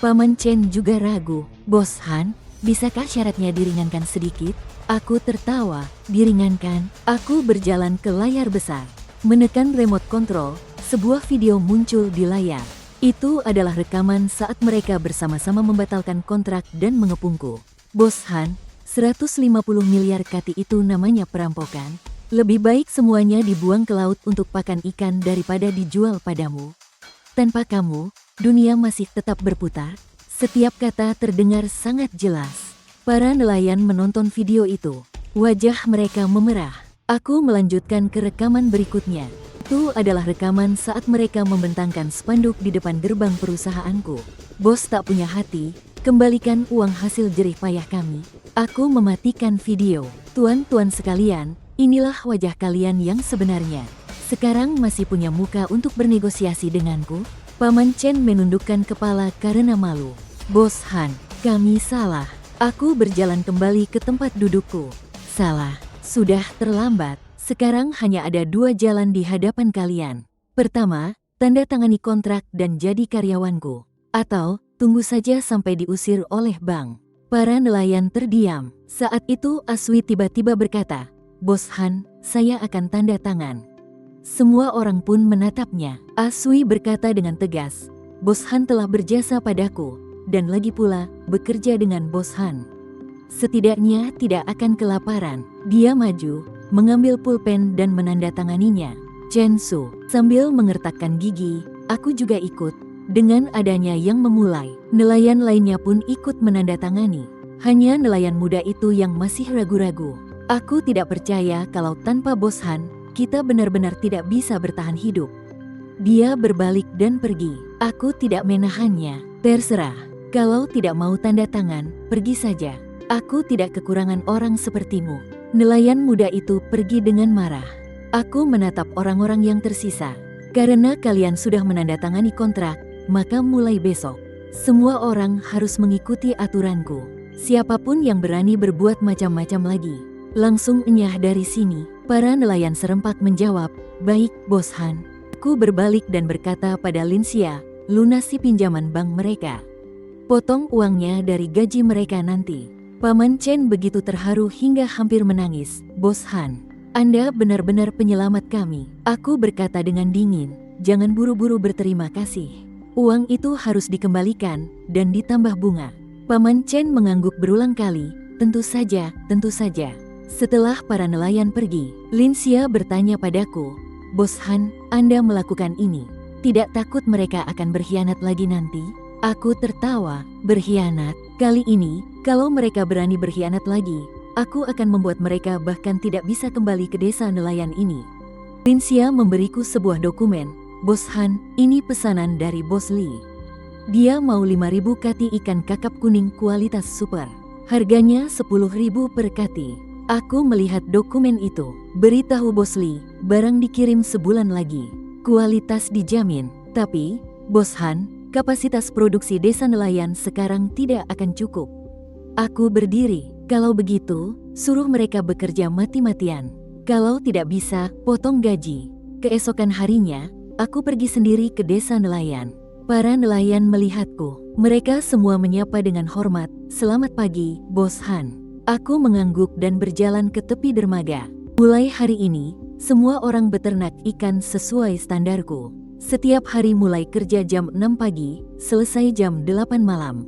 Paman Chen juga ragu. Bos Han, bisakah syaratnya diringankan sedikit? Aku tertawa. Diringankan? Aku berjalan ke layar besar. Menekan remote control, sebuah video muncul di layar. Itu adalah rekaman saat mereka bersama-sama membatalkan kontrak dan mengepungku. Bos Han, 150 miliar kati itu namanya perampokan. Lebih baik semuanya dibuang ke laut untuk pakan ikan daripada dijual padamu. Tanpa kamu, dunia masih tetap berputar. Setiap kata terdengar sangat jelas. Para nelayan menonton video itu. Wajah mereka memerah. Aku melanjutkan ke rekaman berikutnya. Itu adalah rekaman saat mereka membentangkan spanduk di depan gerbang perusahaanku. Bos tak punya hati, kembalikan uang hasil jerih payah kami. Aku mematikan video. Tuan-tuan sekalian, inilah wajah kalian yang sebenarnya. Sekarang masih punya muka untuk bernegosiasi denganku? Paman Chen menundukkan kepala karena malu. Bos Han, kami salah. Aku berjalan kembali ke tempat dudukku. Salah, sudah terlambat. Sekarang hanya ada 2 jalan di hadapan kalian. Pertama, tanda tangani kontrak dan jadi karyawanku. Atau, tunggu saja sampai diusir oleh bank. Para nelayan terdiam. Saat itu Aswi tiba-tiba berkata, Bos Han, saya akan tanda tangan. Semua orang pun menatapnya. Aswi berkata dengan tegas, Bos Han telah berjasa padaku, dan lagi pula bekerja dengan Bos Han. Setidaknya tidak akan kelaparan. Dia maju, mengambil pulpen dan menandatanganinya. Chen Su, sambil mengertakkan gigi, aku juga ikut. Dengan adanya yang memulai, nelayan lainnya pun ikut menandatangani. Hanya nelayan muda itu yang masih ragu-ragu. Aku tidak percaya kalau tanpa Bos Han, kita benar-benar tidak bisa bertahan hidup. Dia berbalik dan pergi. Aku tidak menahannya. Terserah. Kalau tidak mau tanda tangan, pergi saja. Aku tidak kekurangan orang sepertimu. Nelayan muda itu pergi dengan marah. Aku menatap orang-orang yang tersisa. Karena kalian sudah menandatangani kontrak, maka mulai besok, semua orang harus mengikuti aturanku. Siapapun yang berani berbuat macam-macam lagi, langsung enyah dari sini. Para nelayan serempak menjawab, baik, Bos Han. Aku berbalik dan berkata pada Linsia, lunasi pinjaman bank mereka. Potong uangnya dari gaji mereka nanti. Paman Chen begitu terharu hingga hampir menangis. Bos Han, Anda benar-benar penyelamat kami. Aku berkata dengan dingin, jangan buru-buru berterima kasih. Uang itu harus dikembalikan dan ditambah bunga. Paman Chen mengangguk berulang kali, tentu saja, tentu saja. Setelah para nelayan pergi, Linsia bertanya padaku, Bos Han, Anda melakukan ini, tidak takut mereka akan berkhianat lagi nanti? Aku tertawa, berkhianat? Kali ini, kalau mereka berani berkhianat lagi, aku akan membuat mereka bahkan tidak bisa kembali ke desa nelayan ini. Linsia memberiku sebuah dokumen. Bos Han, ini pesanan dari Bos Li. Dia mau 5.000 kati ikan kakap kuning kualitas super. Harganya 10.000 per kati. Aku melihat dokumen itu. Beritahu Bos Li, barang dikirim sebulan lagi. Kualitas dijamin. Tapi, Bos Han, kapasitas produksi desa nelayan sekarang tidak akan cukup. Aku berdiri. Kalau begitu, suruh mereka bekerja mati-matian. Kalau tidak bisa, potong gaji. Keesokan harinya, aku pergi sendiri ke desa nelayan. Para nelayan melihatku. Mereka semua menyapa dengan hormat. Selamat pagi, Bos Han. Aku mengangguk dan berjalan ke tepi dermaga. Mulai hari ini, semua orang beternak ikan sesuai standarku. Setiap hari mulai kerja jam 6 pagi, selesai jam 8 malam.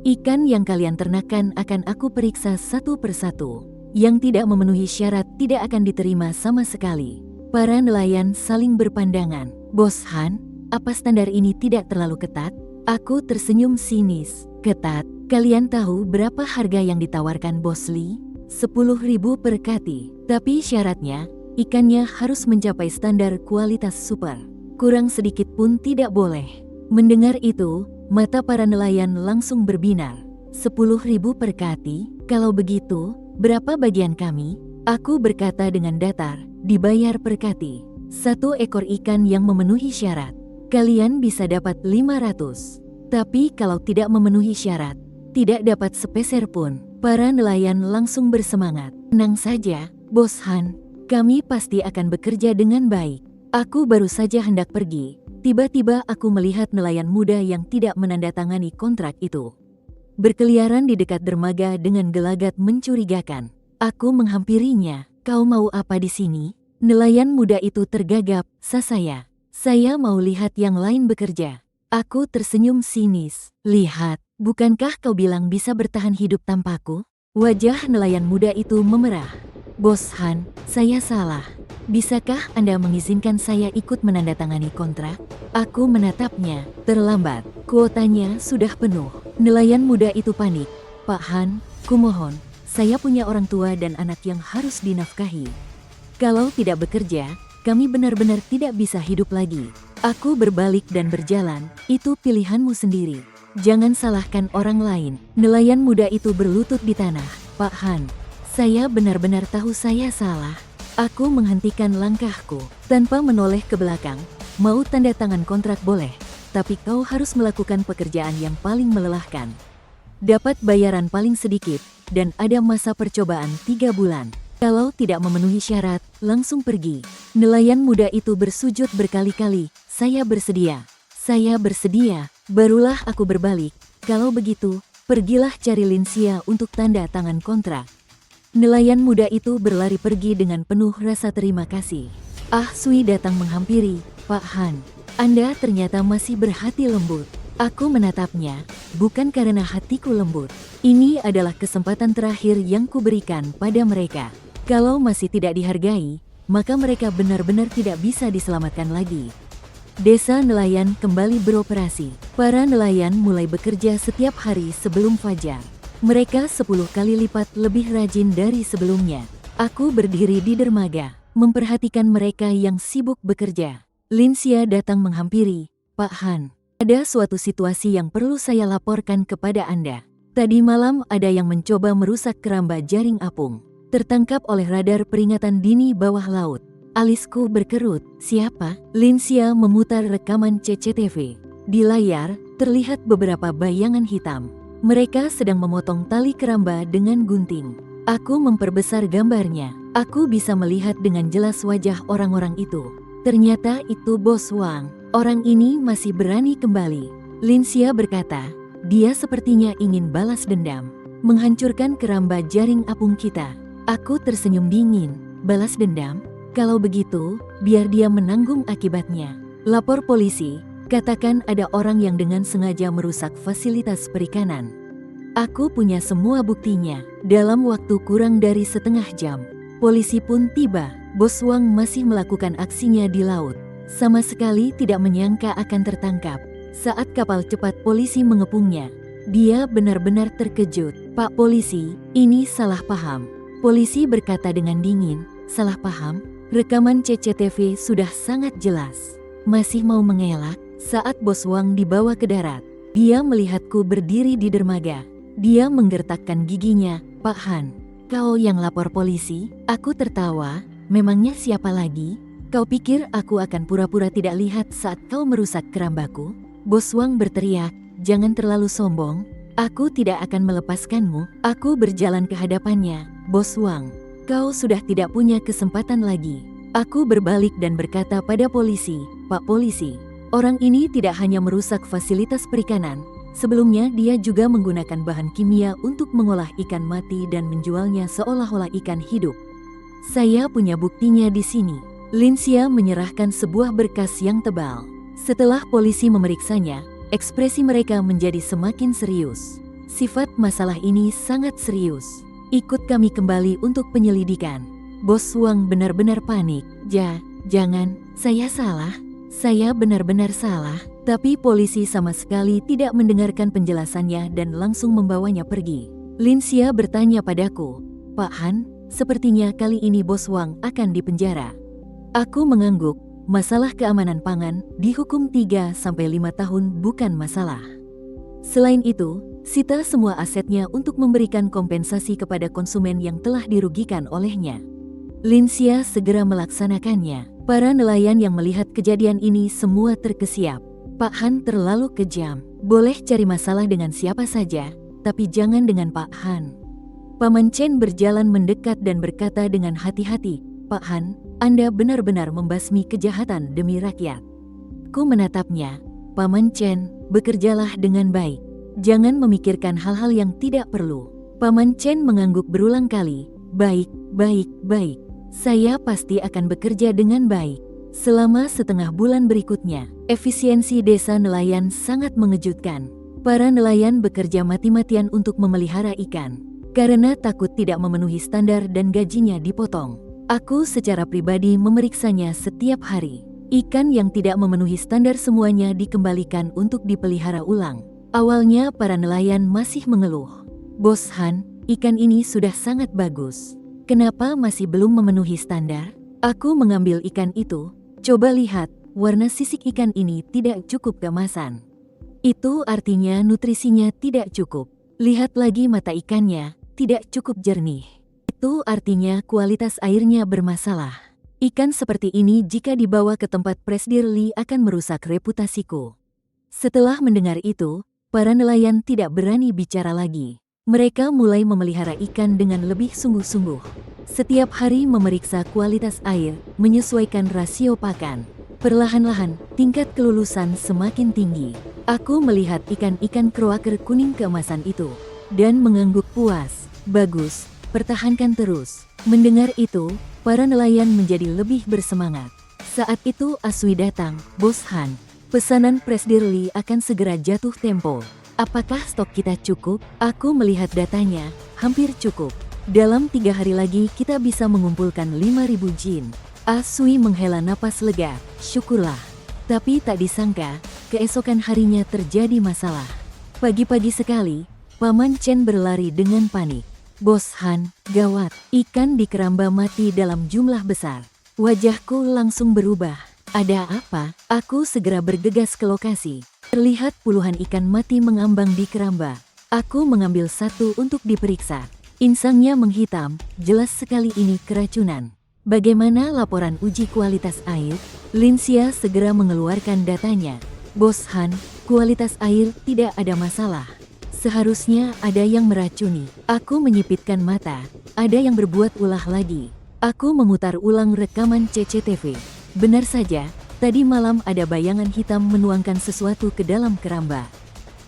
Ikan yang kalian ternakkan akan aku periksa satu persatu. Yang tidak memenuhi syarat tidak akan diterima sama sekali. Para nelayan saling berpandangan. Bos Han, apa standar ini tidak terlalu ketat? Aku tersenyum sinis. Ketat? Kalian tahu berapa harga yang ditawarkan Bos Li? 10.000 per kati. Tapi syaratnya, ikannya harus mencapai standar kualitas super. Kurang sedikit pun tidak boleh. Mendengar itu, mata para nelayan langsung berbinar. 10.000 per kati? Kalau begitu, berapa bagian kami? Aku berkata dengan datar, dibayar per kati. 1 ekor ikan yang memenuhi syarat, kalian bisa dapat 500. Tapi kalau tidak memenuhi syarat, tidak dapat sepeser pun. Para nelayan langsung bersemangat. Tenang saja, Bos Han, kami pasti akan bekerja dengan baik. Aku baru saja hendak pergi, Tiba-tiba aku melihat nelayan muda yang tidak menandatangani kontrak itu berkeliaran di dekat dermaga dengan gelagat mencurigakan. Aku menghampirinya. "Kau mau apa di sini?" Nelayan muda itu tergagap. "Saya. Saya mau lihat yang lain bekerja." Aku tersenyum sinis. "Lihat, bukankah kau bilang bisa bertahan hidup tanpaku?" Wajah nelayan muda itu memerah. "Bos Han, saya salah. Bisakah Anda mengizinkan saya ikut menandatangani kontrak?" Aku menatapnya. "Terlambat. Kuotanya sudah penuh." Nelayan muda itu panik. "Pak Han, kumohon, saya punya orang tua dan anak yang harus dinafkahi. Kalau tidak bekerja, kami benar-benar tidak bisa hidup lagi." Aku berbalik dan berjalan. "Itu pilihanmu sendiri. Jangan salahkan orang lain." Nelayan muda itu berlutut di tanah. "Pak Han, saya benar-benar tahu saya salah." Aku menghentikan langkahku tanpa menoleh ke belakang. "Mau tanda tangan kontrak boleh, tapi kau harus melakukan pekerjaan yang paling melelahkan. Dapat bayaran paling sedikit, dan ada masa percobaan 3 bulan. Kalau tidak memenuhi syarat, langsung pergi." Nelayan muda itu bersujud berkali-kali. "Saya bersedia. Saya bersedia." Barulah aku berbalik. "Kalau begitu, pergilah cari Linsia untuk tanda tangan kontrak." Nelayan muda itu berlari pergi dengan penuh rasa terima kasih. Ah Sui datang menghampiri. "Pak Han, Anda ternyata masih berhati lembut." Aku menatapnya. "Bukan karena hatiku lembut. Ini adalah kesempatan terakhir yang kuberikan pada mereka. Kalau masih tidak dihargai, maka mereka benar-benar tidak bisa diselamatkan lagi." Desa nelayan kembali beroperasi. Para nelayan mulai bekerja setiap hari sebelum fajar. Mereka 10 kali lipat lebih rajin dari sebelumnya. Aku berdiri di dermaga, memperhatikan mereka yang sibuk bekerja. Linsia datang menghampiri. "Pak Han, ada suatu situasi yang perlu saya laporkan kepada Anda. Tadi malam ada yang mencoba merusak keramba jaring apung. Tertangkap oleh radar peringatan dini bawah laut." Alisku berkerut. "Siapa?" Linsia memutar rekaman CCTV. Di layar, terlihat beberapa bayangan hitam. Mereka sedang memotong tali keramba dengan gunting. Aku memperbesar gambarnya. Aku bisa melihat dengan jelas wajah orang-orang itu. Ternyata itu Bos Wang. Orang ini masih berani kembali. Linsia berkata, "Dia sepertinya ingin balas dendam. Menghancurkan keramba jaring apung kita." Aku tersenyum dingin. "Balas dendam? Kalau begitu, biar dia menanggung akibatnya. Lapor polisi. Katakan ada orang yang dengan sengaja merusak fasilitas perikanan." Aku punya semua buktinya. Dalam waktu kurang dari setengah jam, polisi pun tiba. Bos Wang masih melakukan aksinya di laut. Sama sekali tidak menyangka akan tertangkap. Saat kapal cepat polisi mengepungnya, dia benar-benar terkejut. "Pak polisi, ini salah paham." Polisi berkata dengan dingin. "Salah paham? Rekaman CCTV sudah sangat jelas. Masih mau mengelak?" Saat Bos Wang dibawa ke darat, dia melihatku berdiri di dermaga. Dia menggertakkan giginya. "Pak Han, kau yang lapor polisi?" Aku tertawa. "Memangnya siapa lagi? Kau pikir aku akan pura-pura tidak lihat saat kau merusak kerambaku?" Bos Wang berteriak. "Jangan terlalu sombong. Aku tidak akan melepaskanmu." Aku berjalan ke hadapannya. "Bos Wang, kau sudah tidak punya kesempatan lagi." Aku berbalik dan berkata pada polisi, "Pak polisi, orang ini tidak hanya merusak fasilitas perikanan, sebelumnya dia juga menggunakan bahan kimia untuk mengolah ikan mati dan menjualnya seolah-olah ikan hidup. Saya punya buktinya di sini." Linsia menyerahkan sebuah berkas yang tebal. Setelah polisi memeriksanya, ekspresi mereka menjadi semakin serius. "Sifat masalah ini sangat serius. Ikut kami kembali untuk penyelidikan." Bos Wang benar-benar panik. Jangan, saya salah. Saya benar-benar salah." Tapi polisi sama sekali tidak mendengarkan penjelasannya dan langsung membawanya pergi. Linsia bertanya padaku, "Pak Han, sepertinya kali ini Bos Wang akan dipenjara." Aku mengangguk. Masalah keamanan pangan dihukum 3-5 tahun bukan masalah. Selain itu, sita semua asetnya untuk memberikan kompensasi kepada konsumen yang telah dirugikan olehnya. Linsia segera melaksanakannya. Para nelayan yang melihat kejadian ini semua terkesiap. "Pak Han terlalu kejam. Boleh cari masalah dengan siapa saja, tapi jangan dengan Pak Han." Paman Chen berjalan mendekat dan berkata dengan hati-hati, "Pak Han, Anda benar-benar membasmi kejahatan demi rakyat." Aku menatapnya. Paman Chen, bekerjalah dengan baik. Jangan memikirkan hal-hal yang tidak perlu. Paman Chen mengangguk berulang kali. Baik, baik, baik. Saya pasti akan bekerja dengan baik. Selama setengah bulan berikutnya, efisiensi desa nelayan sangat mengejutkan. Para nelayan bekerja mati-matian untuk memelihara ikan. Karena takut tidak memenuhi standar dan gajinya dipotong. Aku secara pribadi memeriksanya setiap hari. Ikan yang tidak memenuhi standar semuanya dikembalikan untuk dipelihara ulang. Awalnya para nelayan masih mengeluh. Bos Han, ikan ini sudah sangat bagus. Kenapa masih belum memenuhi standar? Aku mengambil ikan itu. Coba lihat, warna sisik ikan ini tidak cukup keemasan. Itu artinya nutrisinya tidak cukup. Lihat lagi mata ikannya, tidak cukup jernih. Itu artinya kualitas airnya bermasalah. Ikan seperti ini jika dibawa ke tempat Presdir Li akan merusak reputasiku. Setelah mendengar itu, para nelayan tidak berani bicara lagi. Mereka mulai memelihara ikan dengan lebih sungguh-sungguh. Setiap hari memeriksa kualitas air, menyesuaikan rasio pakan. Perlahan-lahan, tingkat kelulusan semakin tinggi. Aku melihat ikan-ikan kroaker kuning keemasan itu, dan mengangguk puas. Bagus, pertahankan terus. Mendengar itu, para nelayan menjadi lebih bersemangat. Saat itu Aswi datang. Bos Han, pesanan Presdir Li akan segera jatuh tempo. Apakah stok kita cukup? Aku melihat datanya, hampir cukup. Dalam 3 hari lagi kita bisa mengumpulkan 5.000 jin. Aswi menghela napas lega, syukurlah. Tapi tak disangka, keesokan harinya terjadi masalah. Pagi-pagi sekali, Paman Chen berlari dengan panik. Bos Han, gawat, ikan di keramba mati dalam jumlah besar. Wajahku langsung berubah. Ada apa? Aku segera bergegas ke lokasi. Terlihat puluhan ikan mati mengambang di keramba. Aku mengambil satu untuk diperiksa. Insangnya menghitam, jelas sekali ini keracunan. Bagaimana laporan uji kualitas air? Linsia segera mengeluarkan datanya. Bos Han, kualitas air tidak ada masalah. Seharusnya ada yang meracuni. Aku menyipitkan mata. Ada yang berbuat ulah lagi. Aku memutar ulang rekaman CCTV. Benar saja, tadi malam ada bayangan hitam menuangkan sesuatu ke dalam keramba.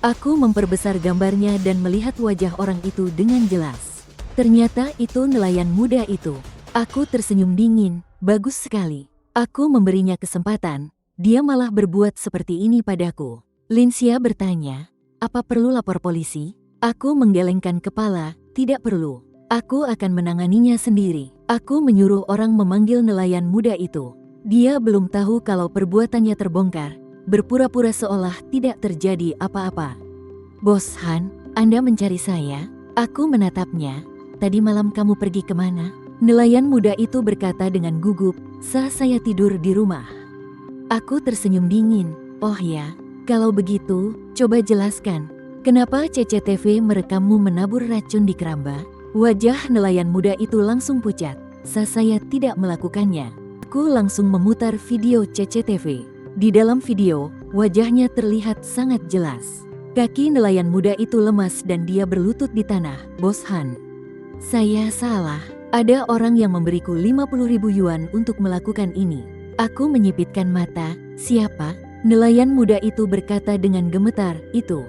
Aku memperbesar gambarnya dan melihat wajah orang itu dengan jelas. Ternyata itu nelayan muda itu. Aku tersenyum dingin. Bagus sekali. Aku memberinya kesempatan. Dia malah berbuat seperti ini padaku. Linsia bertanya, apa perlu lapor polisi? Aku menggelengkan kepala, tidak perlu. Aku akan menanganinya sendiri. Aku menyuruh orang memanggil nelayan muda itu. Dia belum tahu kalau perbuatannya terbongkar, berpura-pura seolah tidak terjadi apa-apa. Bos Han, Anda mencari saya? Aku menatapnya. Tadi malam kamu pergi kemana? Nelayan muda itu berkata dengan gugup, saat saya tidur di rumah. Aku tersenyum dingin. Oh ya, kalau begitu, coba jelaskan. Kenapa CCTV merekammu menabur racun di keramba? Wajah nelayan muda itu langsung pucat. Saya tidak melakukannya. Aku langsung memutar video CCTV. Di dalam video, wajahnya terlihat sangat jelas. Kaki nelayan muda itu lemas dan dia berlutut di tanah. Bos Han, saya salah. Ada orang yang memberiku 50.000 yuan untuk melakukan ini. Aku menyipitkan mata. Siapa? Nelayan muda itu berkata dengan gemetar, itu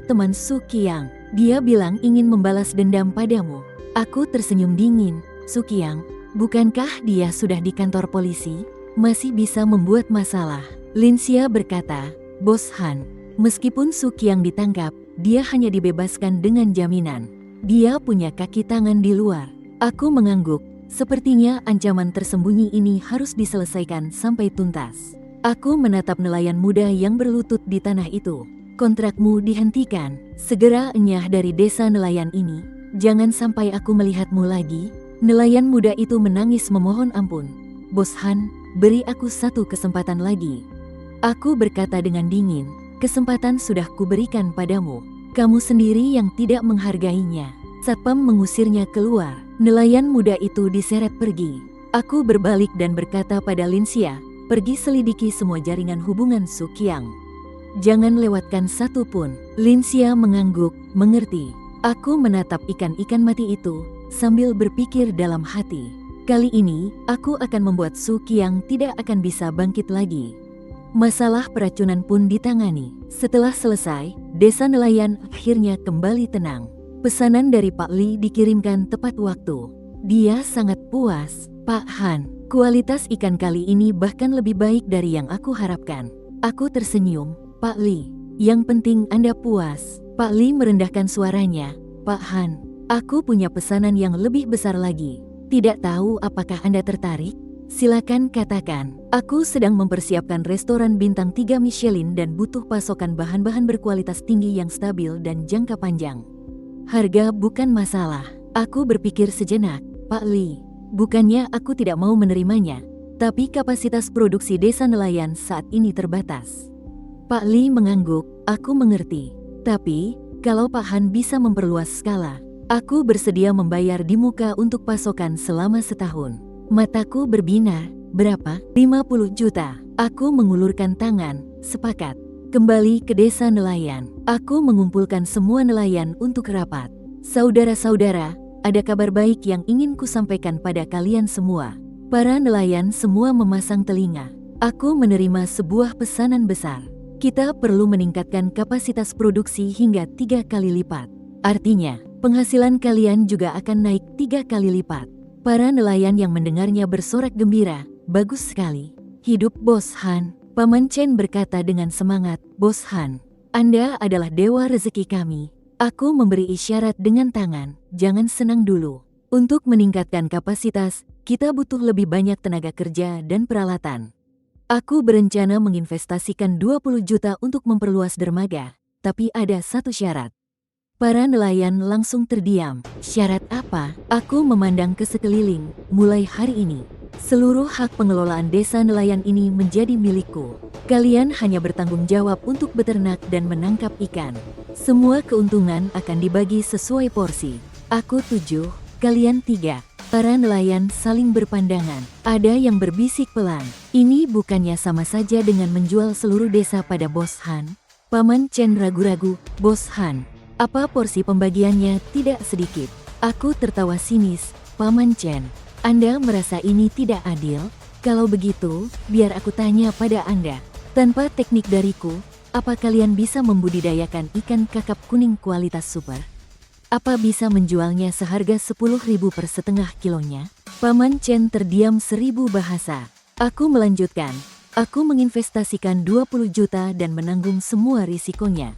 teman Su Qiang. Dia bilang ingin membalas dendam padamu. Aku tersenyum dingin. Su Qiang, bukankah dia sudah di kantor polisi? Masih bisa membuat masalah. Linsia berkata, Bos Han, meskipun Su Qiang ditangkap, dia hanya dibebaskan dengan jaminan. Dia punya kaki tangan di luar. Aku mengangguk. Sepertinya ancaman tersembunyi ini harus diselesaikan sampai tuntas. Aku menatap nelayan muda yang berlutut di tanah itu. Kontrakmu dihentikan. Segera enyah dari desa nelayan ini. Jangan sampai aku melihatmu lagi. Nelayan muda itu menangis memohon ampun. Bos Han, beri aku satu kesempatan lagi. Aku berkata dengan dingin, kesempatan sudah kuberikan padamu. Kamu sendiri yang tidak menghargainya. Satpam mengusirnya keluar. Nelayan muda itu diseret pergi. Aku berbalik dan berkata pada Linsia, pergi selidiki semua jaringan hubungan Su Qiang. Jangan lewatkan satu pun. Linsia mengangguk, mengerti. Aku menatap ikan-ikan mati itu, sambil berpikir dalam hati. Kali ini, aku akan membuat Su Qiang tidak akan bisa bangkit lagi. Masalah peracunan pun ditangani. Setelah selesai, desa nelayan akhirnya kembali tenang. Pesanan dari Pak Li dikirimkan tepat waktu. Dia sangat puas. Pak Han, kualitas ikan kali ini bahkan lebih baik dari yang aku harapkan. Aku tersenyum. Pak Li, yang penting Anda puas. Pak Li merendahkan suaranya. Pak Han, aku punya pesanan yang lebih besar lagi. Tidak tahu apakah Anda tertarik? Silakan katakan. Aku sedang mempersiapkan restoran bintang 3 Michelin dan butuh pasokan bahan-bahan berkualitas tinggi yang stabil dan jangka panjang. Harga bukan masalah. Aku berpikir sejenak. Pak Li, bukannya aku tidak mau menerimanya, tapi kapasitas produksi desa nelayan saat ini terbatas. Pak Li mengangguk. Aku mengerti. Tapi, kalau Pak Han bisa memperluas skala, aku bersedia membayar di muka untuk pasokan selama setahun. Mataku berbinar. Berapa? 50 juta. Aku mengulurkan tangan. Sepakat. Kembali ke desa nelayan. Aku mengumpulkan semua nelayan untuk rapat. Saudara-saudara, ada kabar baik yang ingin kusampaikan pada kalian semua. Para nelayan semua memasang telinga. Aku menerima sebuah pesanan besar. Kita perlu meningkatkan kapasitas produksi hingga 3 kali lipat. Artinya, penghasilan kalian juga akan naik 3 kali lipat. Para nelayan yang mendengarnya bersorak gembira. Bagus sekali. Hidup Bos Han. Paman Chen berkata dengan semangat. Bos Han, Anda adalah dewa rezeki kami. Aku memberi isyarat dengan tangan. Jangan senang dulu. Untuk meningkatkan kapasitas, kita butuh lebih banyak tenaga kerja dan peralatan. Aku berencana menginvestasikan 20 juta untuk memperluas dermaga. Tapi ada satu syarat. Para nelayan langsung terdiam. Syarat apa? Aku memandang ke sekeliling. Mulai hari ini, seluruh hak pengelolaan desa nelayan ini menjadi milikku. Kalian hanya bertanggung jawab untuk beternak dan menangkap ikan. Semua keuntungan akan dibagi sesuai porsi. Aku 7, kalian 3. Para nelayan saling berpandangan. Ada yang berbisik pelan. Ini bukannya sama saja dengan menjual seluruh desa pada Bos Han? Paman Chen ragu-ragu. Bos Han, apa porsi pembagiannya? Tidak sedikit. Aku tertawa sinis. Paman Chen, Anda merasa ini tidak adil? Kalau begitu, biar aku tanya pada Anda. Tanpa teknik dariku, apa kalian bisa membudidayakan ikan kakap kuning kualitas super? Apa bisa menjualnya seharga 10.000 per setengah kilonya? Paman Chen terdiam 1000 bahasa. Aku melanjutkan. Aku menginvestasikan 20 juta dan menanggung semua risikonya.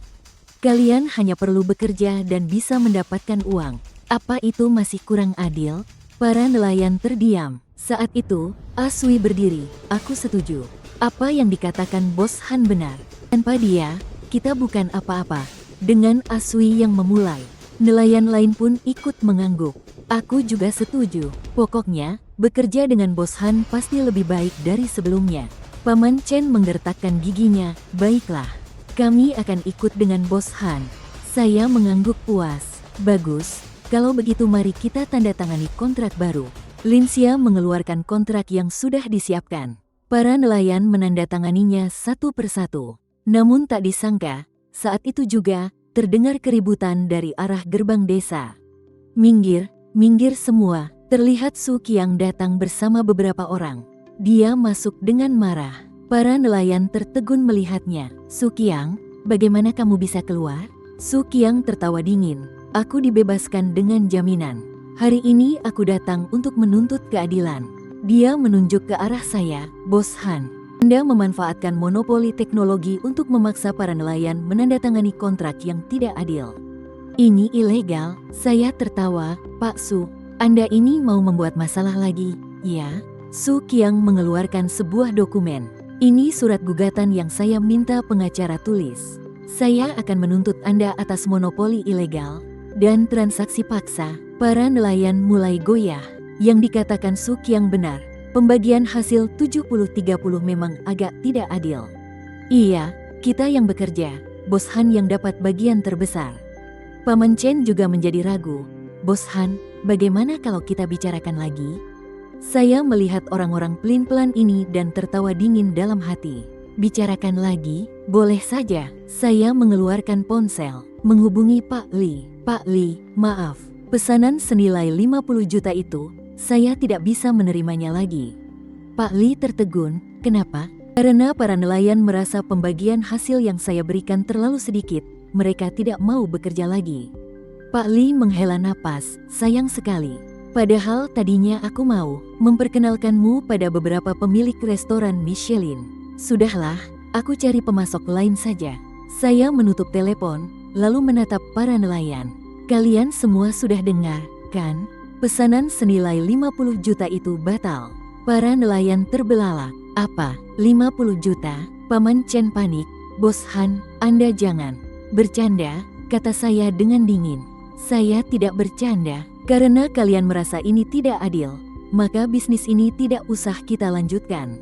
Kalian hanya perlu bekerja dan bisa mendapatkan uang. Apa itu masih kurang adil? Para nelayan terdiam. Saat itu, Asui berdiri. Aku setuju. Apa yang dikatakan Bos Han benar. Tanpa dia, kita bukan apa-apa. Dengan Asui yang memulai, nelayan lain pun ikut mengangguk. Aku juga setuju. Pokoknya, bekerja dengan Bos Han pasti lebih baik dari sebelumnya. Paman Chen menggertakkan giginya. Baiklah. Kami akan ikut dengan Bos Han. Saya mengangguk puas. Bagus, kalau begitu mari kita tanda tangani kontrak baru. Lin Xia mengeluarkan kontrak yang sudah disiapkan. Para nelayan menandatanganinya satu persatu. Namun tak disangka, saat itu juga terdengar keributan dari arah gerbang desa. Minggir, minggir semua. Terlihat Su Qiang datang bersama beberapa orang. Dia masuk dengan marah. Para nelayan tertegun melihatnya. Su Qiang, bagaimana kamu bisa keluar? Su Qiang tertawa dingin. Aku dibebaskan dengan jaminan. Hari ini aku datang untuk menuntut keadilan. Dia menunjuk ke arah saya. Bos Han, Anda memanfaatkan monopoli teknologi untuk memaksa para nelayan menandatangani kontrak yang tidak adil. Ini ilegal. Saya tertawa. Pak Su, Anda ini mau membuat masalah lagi? Ya. Su Qiang mengeluarkan sebuah dokumen. Ini surat gugatan yang saya minta pengacara tulis. Saya akan menuntut Anda atas monopoli ilegal dan transaksi paksa. Para nelayan mulai goyah. Yang dikatakan Su Qiang benar. Pembagian hasil 70-30 memang agak tidak adil. Iya, kita yang bekerja, Bos Han yang dapat bagian terbesar. Paman Chen juga menjadi ragu. Bos Han, bagaimana kalau kita bicarakan lagi? Saya melihat orang-orang pelin-pelan ini dan tertawa dingin dalam hati. Bicarakan lagi? Boleh saja. Saya mengeluarkan ponsel, menghubungi Pak Li. Pak Li, maaf. Pesanan senilai 50 juta itu, saya tidak bisa menerimanya lagi. Pak Li tertegun. Kenapa? Karena para nelayan merasa pembagian hasil yang saya berikan terlalu sedikit, mereka tidak mau bekerja lagi. Pak Li menghela napas, sayang sekali. Padahal tadinya aku mau memperkenalkanmu pada beberapa pemilik restoran Michelin. Sudahlah, aku cari pemasok lain saja. Saya menutup telepon, lalu menatap para nelayan. Kalian semua sudah dengar, kan? Pesanan senilai 50 juta itu batal. Para nelayan terbelalak. Apa? 50 juta? Paman Chen panik. Bos Han, Anda jangan bercanda, kata saya dengan dingin. Saya tidak bercanda, karena kalian merasa ini tidak adil, maka bisnis ini tidak usah kita lanjutkan.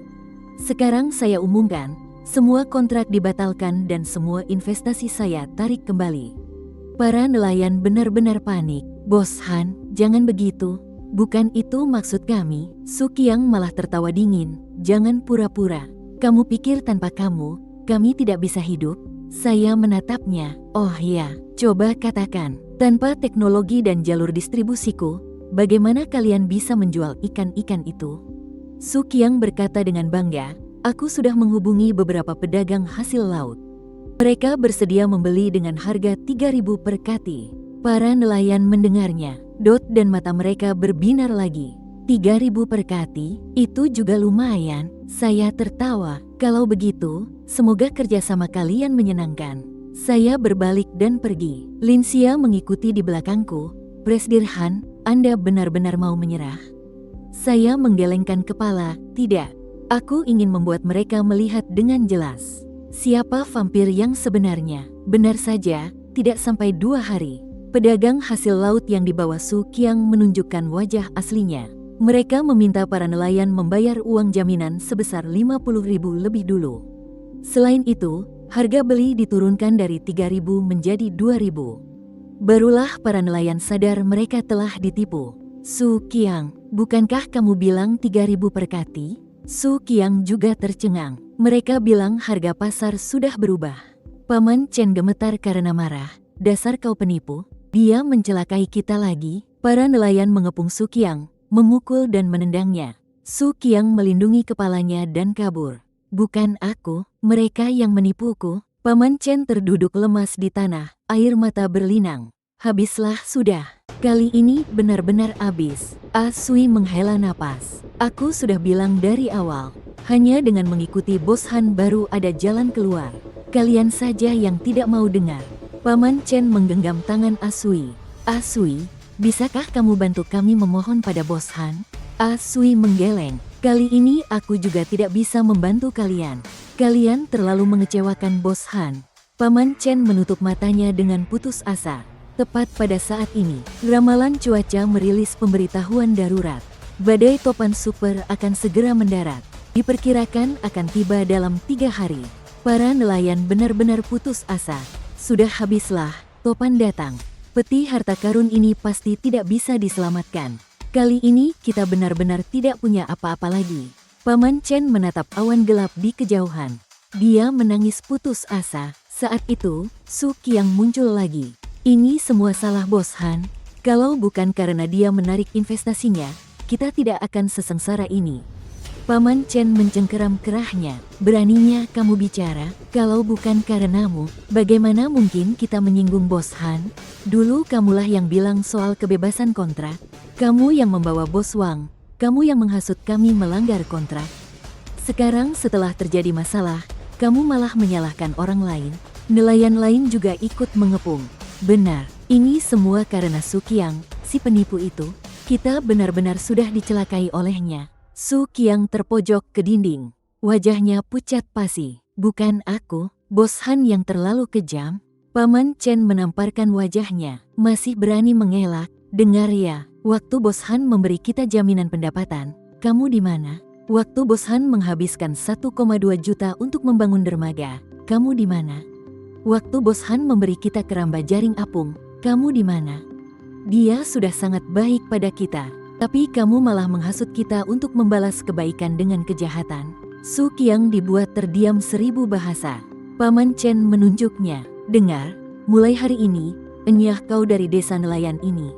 Sekarang saya umumkan, semua kontrak dibatalkan dan semua investasi saya tarik kembali. Para nelayan benar-benar panik. Bos Han, jangan begitu. Bukan itu maksud kami. Su Qiang malah tertawa dingin. Jangan pura-pura. Kamu pikir tanpa kamu, kami tidak bisa hidup? Saya menatapnya. Oh ya, coba katakan, tanpa teknologi dan jalur distribusiku, bagaimana kalian bisa menjual ikan-ikan itu? Su Qiang berkata dengan bangga, aku sudah menghubungi beberapa pedagang hasil laut. Mereka bersedia membeli dengan harga 3.000 per kati. Para nelayan mendengarnya, dan mata mereka berbinar lagi. 3.000 per kati, itu juga lumayan. Saya tertawa. Kalau begitu, semoga kerjasama kalian menyenangkan. Saya berbalik dan pergi. Lin Xia mengikuti di belakangku. Presdir Han, Anda benar-benar mau menyerah? Saya menggelengkan kepala. Tidak. Aku ingin membuat mereka melihat dengan jelas siapa vampir yang sebenarnya. Benar saja, tidak sampai 2 hari. Pedagang hasil laut yang dibawa Su Qiang menunjukkan wajah aslinya. Mereka meminta para nelayan membayar uang jaminan sebesar 50.000 lebih dulu. Selain itu, harga beli diturunkan dari 3.000 menjadi 2.000. Barulah para nelayan sadar mereka telah ditipu. Su Qiang, bukankah kamu bilang 3.000 per kati? Su Qiang juga tercengang. Mereka bilang harga pasar sudah berubah. Paman Chen gemetar karena marah. Dasar kau penipu, dia mencelakai kita lagi. Para nelayan mengepung Su Qiang, memukul dan menendangnya. Su Qiang melindungi kepalanya dan kabur. Bukan aku, mereka yang menipuku. Paman Chen terduduk lemas di tanah, air mata berlinang. Habislah sudah. Kali ini benar-benar habis. Asui menghela napas. Aku sudah bilang dari awal, hanya dengan mengikuti Bos Han baru ada jalan keluar. Kalian saja yang tidak mau dengar. Paman Chen menggenggam tangan Asui. Asui, bisakah kamu bantu kami memohon pada Bos Han? Asui menggeleng. Kali ini aku juga tidak bisa membantu kalian. Kalian terlalu mengecewakan Bos Han. Paman Chen menutup matanya dengan putus asa. Tepat pada saat ini, ramalan cuaca merilis pemberitahuan darurat. Badai topan super akan segera mendarat. Diperkirakan akan tiba dalam 3 hari. Para nelayan benar-benar putus asa. Sudah habislah, topan datang. Peti harta karun ini pasti tidak bisa diselamatkan. Kali ini kita benar-benar tidak punya apa-apa lagi. Paman Chen menatap awan gelap di kejauhan. Dia menangis putus asa. Saat itu, Su Qiang muncul lagi. Ini semua salah Bos Han. Kalau bukan karena dia menarik investasinya, kita tidak akan sesengsara ini. Paman Chen mencengkeram kerahnya. Beraninya kamu bicara, kalau bukan karenamu, bagaimana mungkin kita menyinggung Bos Han? Dulu kamulah yang bilang soal kebebasan kontrak. Kamu yang membawa Bos Wang. Kamu yang menghasut kami melanggar kontrak. Sekarang setelah terjadi masalah, kamu malah menyalahkan orang lain. Nelayan lain juga ikut mengepung. Benar, ini semua karena Su Qiang, si penipu itu. Kita benar-benar sudah dicelakai olehnya. Su Qiang terpojok ke dinding. Wajahnya pucat pasi. Bukan aku, Bos Han yang terlalu kejam. Paman Chen menamparkan wajahnya. Masih berani mengelak. Dengar ya, waktu Bos Han memberi kita jaminan pendapatan, kamu di mana? Waktu Bos Han menghabiskan 1,2 juta untuk membangun dermaga, kamu di mana? Waktu Bos Han memberi kita keramba jaring apung, kamu di mana? Dia sudah sangat baik pada kita, tapi kamu malah menghasut kita untuk membalas kebaikan dengan kejahatan. Su Qiang dibuat terdiam 1000 bahasa. Paman Chen menunjuknya. Dengar, mulai hari ini, enyah kau dari desa nelayan ini.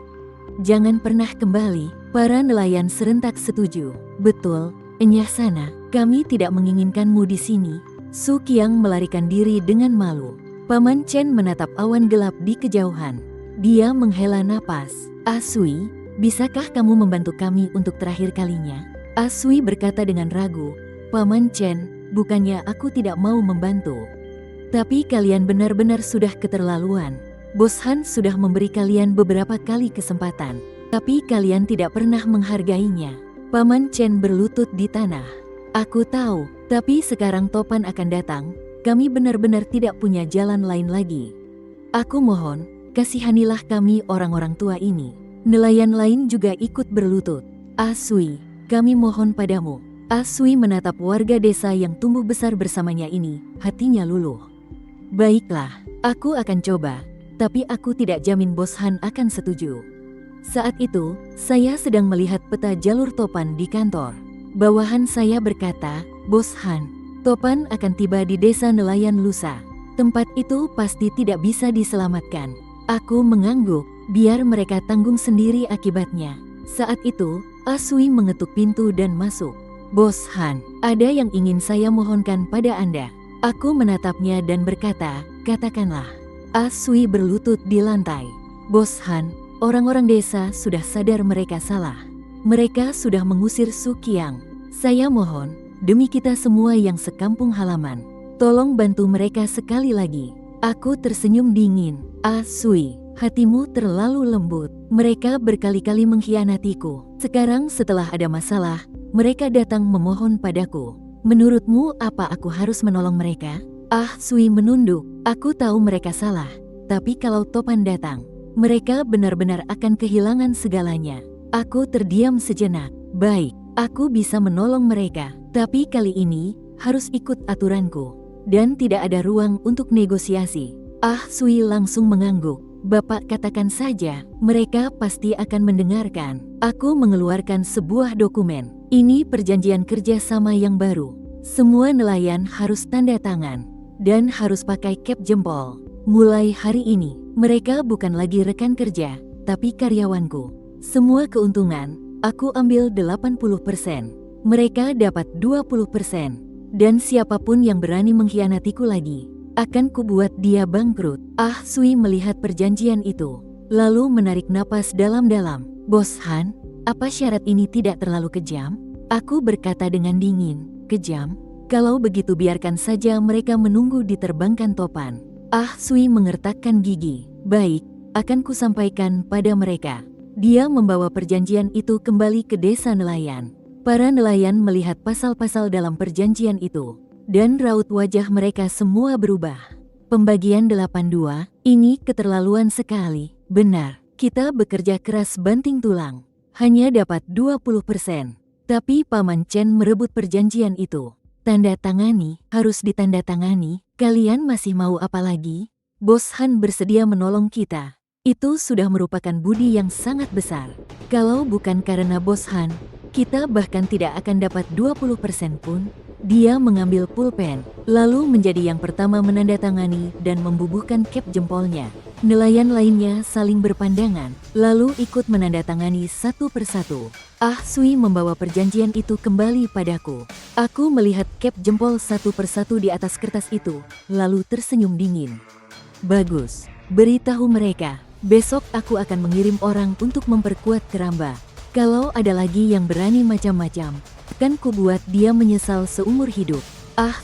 Jangan pernah kembali. Para nelayan serentak setuju. Betul, Enyah sana, kami tidak menginginkanmu di sini. Su Qiang melarikan diri dengan malu. Paman Chen menatap awan gelap di kejauhan. Dia menghela napas. Asui, bisakah kamu membantu kami untuk terakhir kalinya? Asui berkata dengan ragu. Paman Chen, bukannya aku tidak mau membantu. Tapi kalian benar-benar sudah keterlaluan. Bos Han sudah memberi kalian beberapa kali kesempatan. Tapi kalian tidak pernah menghargainya. Paman Chen berlutut di tanah. Aku tahu, tapi sekarang Topan akan datang. Kami benar-benar tidak punya jalan lain lagi. Aku mohon, kasihanilah kami orang-orang tua ini. Nelayan lain juga ikut berlutut. Asui, kami mohon padamu. Asui menatap warga desa yang tumbuh besar bersamanya ini, hatinya luluh. Baiklah, aku akan coba, tapi aku tidak jamin Bos Han akan setuju. Saat itu, saya sedang melihat peta jalur Topan di kantor. Bawahan saya berkata, Bos Han, Topan akan tiba di desa nelayan lusa. Tempat itu pasti tidak bisa diselamatkan. Aku mengangguk, biar mereka tanggung sendiri akibatnya. Saat itu, Asui mengetuk pintu dan masuk. Bos Han, ada yang ingin saya mohonkan pada Anda. Aku menatapnya dan berkata, katakanlah. Asui berlutut di lantai. Bos Han, orang-orang desa sudah sadar mereka salah. Mereka sudah mengusir Su Qiang. Saya mohon, demi kita semua yang sekampung halaman, tolong bantu mereka sekali lagi. Aku tersenyum dingin. Asui, hatimu terlalu lembut. Mereka berkali-kali mengkhianatiku. Sekarang setelah ada masalah, mereka datang memohon padaku. Menurutmu apa aku harus menolong mereka? Sui menunduk. Aku tahu mereka salah. Tapi kalau Topan datang, mereka benar-benar akan kehilangan segalanya. Aku terdiam sejenak. Baik, aku bisa menolong mereka. Tapi kali ini, harus ikut aturanku. Dan tidak ada ruang untuk negosiasi. Sui langsung mengangguk. Bapak katakan saja, mereka pasti akan mendengarkan. Aku mengeluarkan sebuah dokumen. Ini perjanjian kerja sama yang baru. Semua nelayan harus tanda tangan. Dan harus pakai cap jempol. Mulai hari ini, mereka bukan lagi rekan kerja, tapi karyawanku. Semua keuntungan, aku ambil 80%. Mereka dapat 20%. Dan siapapun yang berani mengkhianatiku lagi, akan kubuat dia bangkrut. Sui melihat perjanjian itu, lalu menarik napas dalam-dalam. Bos Han, apa syarat ini tidak terlalu kejam? Aku berkata dengan dingin. Kejam? Kalau begitu biarkan saja mereka menunggu diterbangkan Topan. Sui mengertakkan gigi. Baik, akan kusampaikan pada mereka. Dia membawa perjanjian itu kembali ke desa nelayan. Para nelayan melihat pasal-pasal dalam perjanjian itu. Dan raut wajah mereka semua berubah. Pembagian 82, ini keterlaluan sekali. Benar, kita bekerja keras banting tulang. Hanya dapat 20%. Tapi Paman Chen merebut perjanjian itu. Tanda tangani, harus ditandatangani. Kalian masih mau apa lagi? Bos Han bersedia menolong kita. Itu sudah merupakan budi yang sangat besar. Kalau bukan karena Bos Han, kita bahkan tidak akan dapat 20% pun. Dia mengambil pulpen, lalu menjadi yang pertama menandatangani dan membubuhkan cap jempolnya. Nelayan lainnya saling berpandangan, lalu ikut menandatangani satu persatu. Sui membawa perjanjian itu kembali padaku. Aku melihat cap jempol satu persatu di atas kertas itu, lalu tersenyum dingin. Bagus, beritahu mereka, besok aku akan mengirim orang untuk memperkuat keramba. Kalau ada lagi yang berani macam-macam, akan kubuat dia menyesal seumur hidup.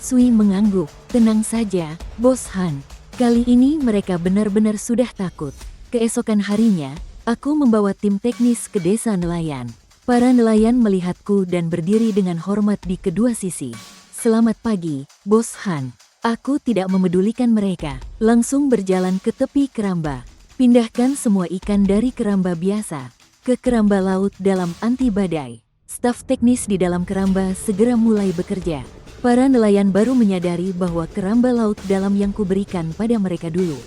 Sui mengangguk. Tenang saja, Bos Han. Kali ini mereka benar-benar sudah takut. Keesokan harinya, aku membawa tim teknis ke desa nelayan. Para nelayan melihatku dan berdiri dengan hormat di kedua sisi. Selamat pagi, Bos Han. Aku tidak memedulikan mereka. Langsung berjalan ke tepi keramba. Pindahkan semua ikan dari keramba biasa ke keramba laut dalam anti badai. Staf teknis di dalam keramba segera mulai bekerja. Para nelayan baru menyadari bahwa keramba laut dalam yang kuberikan pada mereka dulu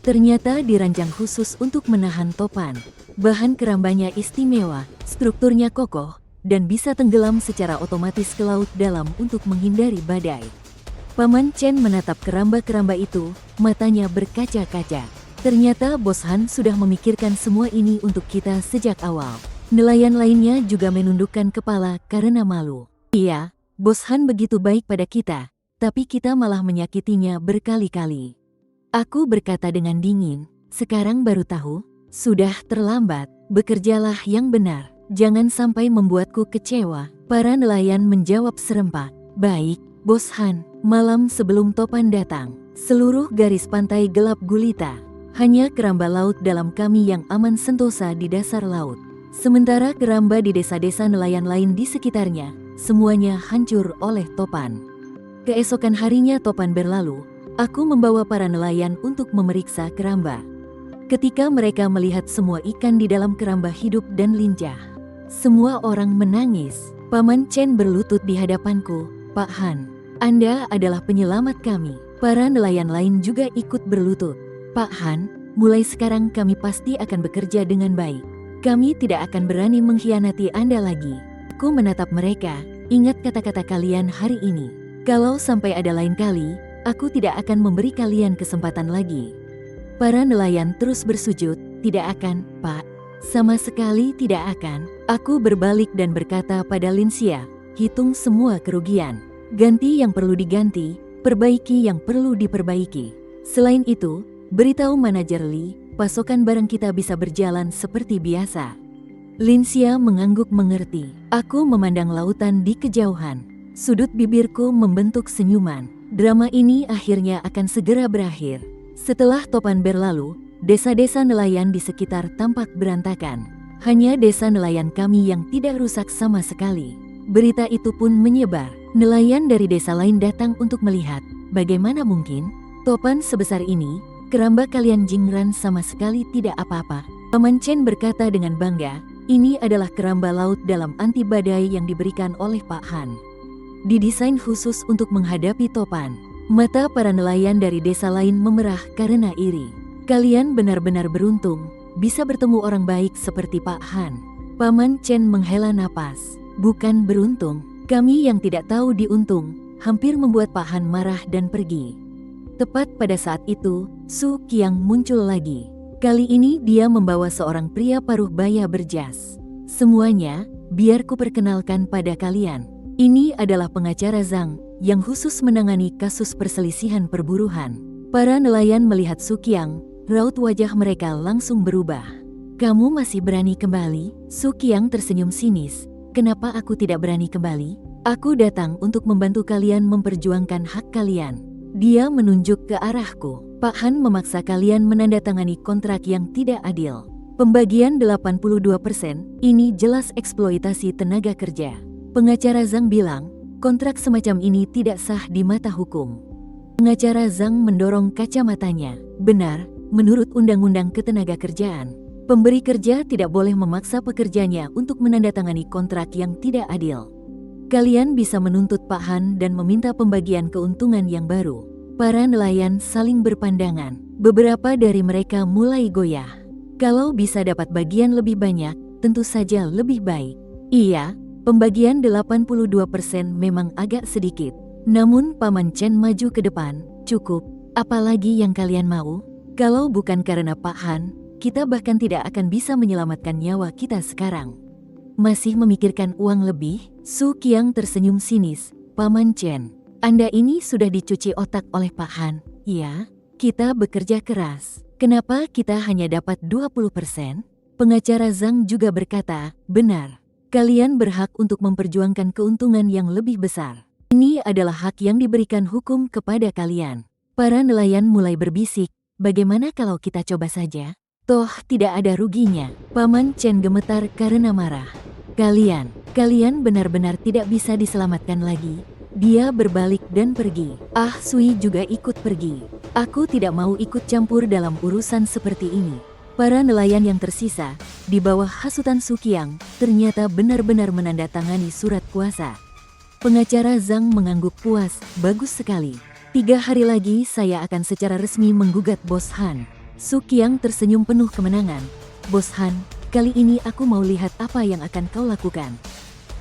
ternyata dirancang khusus untuk menahan Topan. Bahan kerambanya istimewa, strukturnya kokoh, dan bisa tenggelam secara otomatis ke laut dalam untuk menghindari badai. Paman Chen menatap keramba-keramba itu, matanya berkaca-kaca. Ternyata Bos Han sudah memikirkan semua ini untuk kita sejak awal. Nelayan lainnya juga menundukkan kepala karena malu. Iya, Bos Han begitu baik pada kita, tapi kita malah menyakitinya berkali-kali. Aku berkata dengan dingin, sekarang baru tahu, sudah terlambat, bekerjalah yang benar, jangan sampai membuatku kecewa. Para nelayan menjawab serempak, baik, Bos Han. Malam sebelum topan datang, seluruh garis pantai gelap gulita. Hanya keramba laut dalam kami yang aman sentosa di dasar laut. Sementara keramba di desa-desa nelayan lain di sekitarnya, semuanya hancur oleh topan. Keesokan harinya topan berlalu, aku membawa para nelayan untuk memeriksa keramba. Ketika mereka melihat semua ikan di dalam keramba hidup dan lincah, semua orang menangis. Paman Chen berlutut di hadapanku, Pak Han, Anda adalah penyelamat kami. Para nelayan lain juga ikut berlutut. Pak Han, mulai sekarang kami pasti akan bekerja dengan baik. Kami tidak akan berani mengkhianati Anda lagi. Aku menatap mereka, ingat kata-kata kalian hari ini. Kalau sampai ada lain kali, aku tidak akan memberi kalian kesempatan lagi. Para nelayan terus bersujud, tidak akan, Pak. Sama sekali tidak akan. Aku berbalik dan berkata pada Linsia, hitung semua kerugian. Ganti yang perlu diganti, perbaiki yang perlu diperbaiki. Selain itu, beritahu manajer Li, pasokan barang kita bisa berjalan seperti biasa. Linsia mengangguk mengerti. Aku memandang lautan di kejauhan. Sudut bibirku membentuk senyuman. Drama ini akhirnya akan segera berakhir. Setelah topan berlalu, desa-desa nelayan di sekitar tampak berantakan. Hanya desa nelayan kami yang tidak rusak sama sekali. Berita itu pun menyebar. Nelayan dari desa lain datang untuk melihat. Bagaimana mungkin? Topan sebesar ini, keramba kalian Jingran sama sekali tidak apa-apa. Paman Chen berkata dengan bangga, ini adalah keramba laut dalam anti badai yang diberikan oleh Pak Han. Didesain khusus untuk menghadapi topan. Mata para nelayan dari desa lain memerah karena iri. Kalian benar-benar beruntung, bisa bertemu orang baik seperti Pak Han. Paman Chen menghela napas. Bukan beruntung, kami yang tidak tahu diuntung, hampir membuat Pak Han marah dan pergi. Tepat pada saat itu, Su Qiang muncul lagi. Kali ini dia membawa seorang pria paruh baya berjas. Semuanya, biar ku perkenalkan pada kalian. Ini adalah pengacara Zhang, yang khusus menangani kasus perselisihan perburuhan. Para nelayan melihat Su Qiang, raut wajah mereka langsung berubah. Kamu masih berani kembali? Su Qiang tersenyum sinis. Kenapa aku tidak berani kembali? Aku datang untuk membantu kalian memperjuangkan hak kalian. Dia menunjuk ke arahku. Pak Han memaksa kalian menandatangani kontrak yang tidak adil. Pembagian 82%, ini jelas eksploitasi tenaga kerja. Pengacara Zhang bilang, kontrak semacam ini tidak sah di mata hukum. Pengacara Zhang mendorong kacamatanya. Benar, menurut Undang-Undang Ketenagakerjaan, pemberi kerja tidak boleh memaksa pekerjanya untuk menandatangani kontrak yang tidak adil. Kalian bisa menuntut Pak Han dan meminta pembagian keuntungan yang baru. Para nelayan saling berpandangan. Beberapa dari mereka mulai goyah. Kalau bisa dapat bagian lebih banyak, tentu saja lebih baik. Iya, pembagian 82% memang agak sedikit. Namun Paman Chen maju ke depan. Cukup, apalagi yang kalian mau? Kalau bukan karena Pak Han, kita bahkan tidak akan bisa menyelamatkan nyawa kita sekarang. Masih memikirkan uang lebih? Su Qiang tersenyum sinis. Paman Chen, Anda ini sudah dicuci otak oleh Pak Han. Ya, kita bekerja keras. Kenapa kita hanya dapat 20%? Pengacara Zhang juga berkata, benar. Kalian berhak untuk memperjuangkan keuntungan yang lebih besar. Ini adalah hak yang diberikan hukum kepada kalian. Para nelayan mulai berbisik, bagaimana kalau kita coba saja? Toh tidak ada ruginya. Paman Chen gemetar karena marah. Kalian benar-benar tidak bisa diselamatkan lagi. Dia berbalik dan pergi. Ah Sui juga ikut pergi. Aku tidak mau ikut campur dalam urusan seperti ini. Para nelayan yang tersisa, di bawah hasutan Su Qiang, ternyata benar-benar menandatangani surat kuasa. Pengacara Zhang mengangguk puas, bagus sekali. 3 hari lagi saya akan secara resmi menggugat Bos Han. Su Qiang tersenyum penuh kemenangan. Bos Han, kali ini aku mau lihat apa yang akan kau lakukan.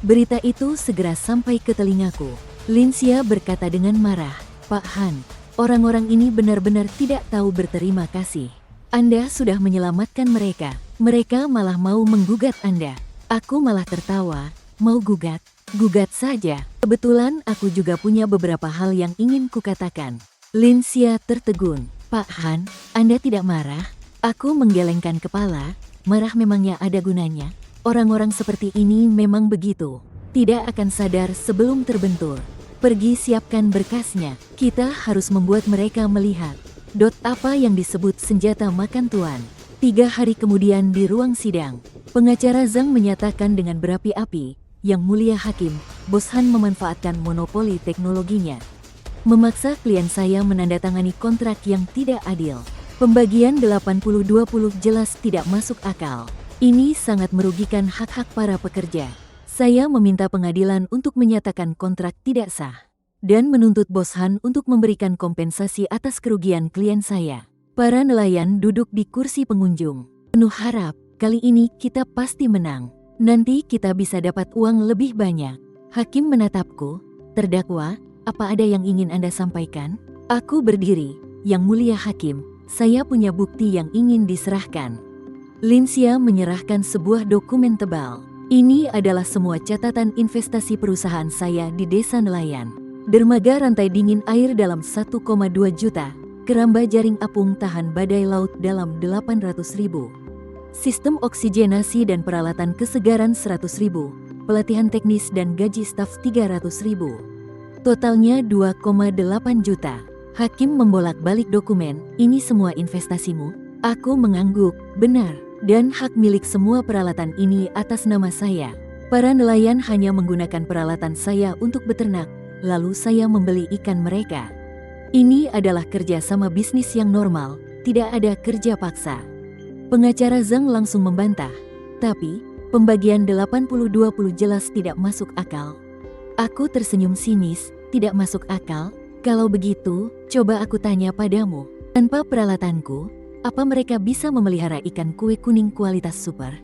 Berita itu segera sampai ke telingaku. Linsia berkata dengan marah, Pak Han, orang-orang ini benar-benar tidak tahu berterima kasih. Anda sudah menyelamatkan mereka. Mereka malah mau menggugat Anda. Aku malah tertawa, mau gugat. Gugat saja. Kebetulan aku juga punya beberapa hal yang ingin kukatakan. Lin Xia tertegun. Pak Han, Anda tidak marah? Aku menggelengkan kepala. Marah memangnya ada gunanya? Orang-orang seperti ini memang begitu. Tidak akan sadar sebelum terbentur. Pergi siapkan berkasnya. Kita harus membuat mereka melihat. Apa yang disebut senjata makan tuan. 3 hari kemudian di ruang sidang, pengacara Zhang menyatakan dengan berapi-api, Yang Mulia Hakim, Bos Han memanfaatkan monopoli teknologinya. Memaksa klien saya menandatangani kontrak yang tidak adil. Pembagian 80-20 jelas tidak masuk akal. Ini sangat merugikan hak-hak para pekerja. Saya meminta pengadilan untuk menyatakan kontrak tidak sah. Dan menuntut Bos Han untuk memberikan kompensasi atas kerugian klien saya. Para nelayan duduk di kursi pengunjung. Penuh harap, kali ini kita pasti menang. Nanti kita bisa dapat uang lebih banyak. Hakim menatapku. Terdakwa, apa ada yang ingin Anda sampaikan? Aku berdiri. Yang Mulia Hakim, saya punya bukti yang ingin diserahkan. Lin Xia menyerahkan sebuah dokumen tebal. Ini adalah semua catatan investasi perusahaan saya di desa nelayan. Dermaga rantai dingin air dalam 1,2 juta. Keramba jaring apung tahan badai laut dalam 800.000. Sistem oksigenasi dan peralatan kesegaran 100.000. Pelatihan teknis dan gaji staf 300.000. Totalnya 2,8 juta. Hakim membolak-balik dokumen, ini semua investasimu? Aku mengangguk, benar. Dan hak milik semua peralatan ini atas nama saya. Para nelayan hanya menggunakan peralatan saya untuk beternak, lalu saya membeli ikan mereka. Ini adalah kerja sama bisnis yang normal, tidak ada kerja paksa. Pengacara Zhang langsung membantah, tapi pembagian 80-20 jelas tidak masuk akal. Aku tersenyum sinis, tidak masuk akal? Kalau begitu, coba aku tanya padamu, tanpa peralatanku, apa mereka bisa memelihara ikan kue kuning kualitas super?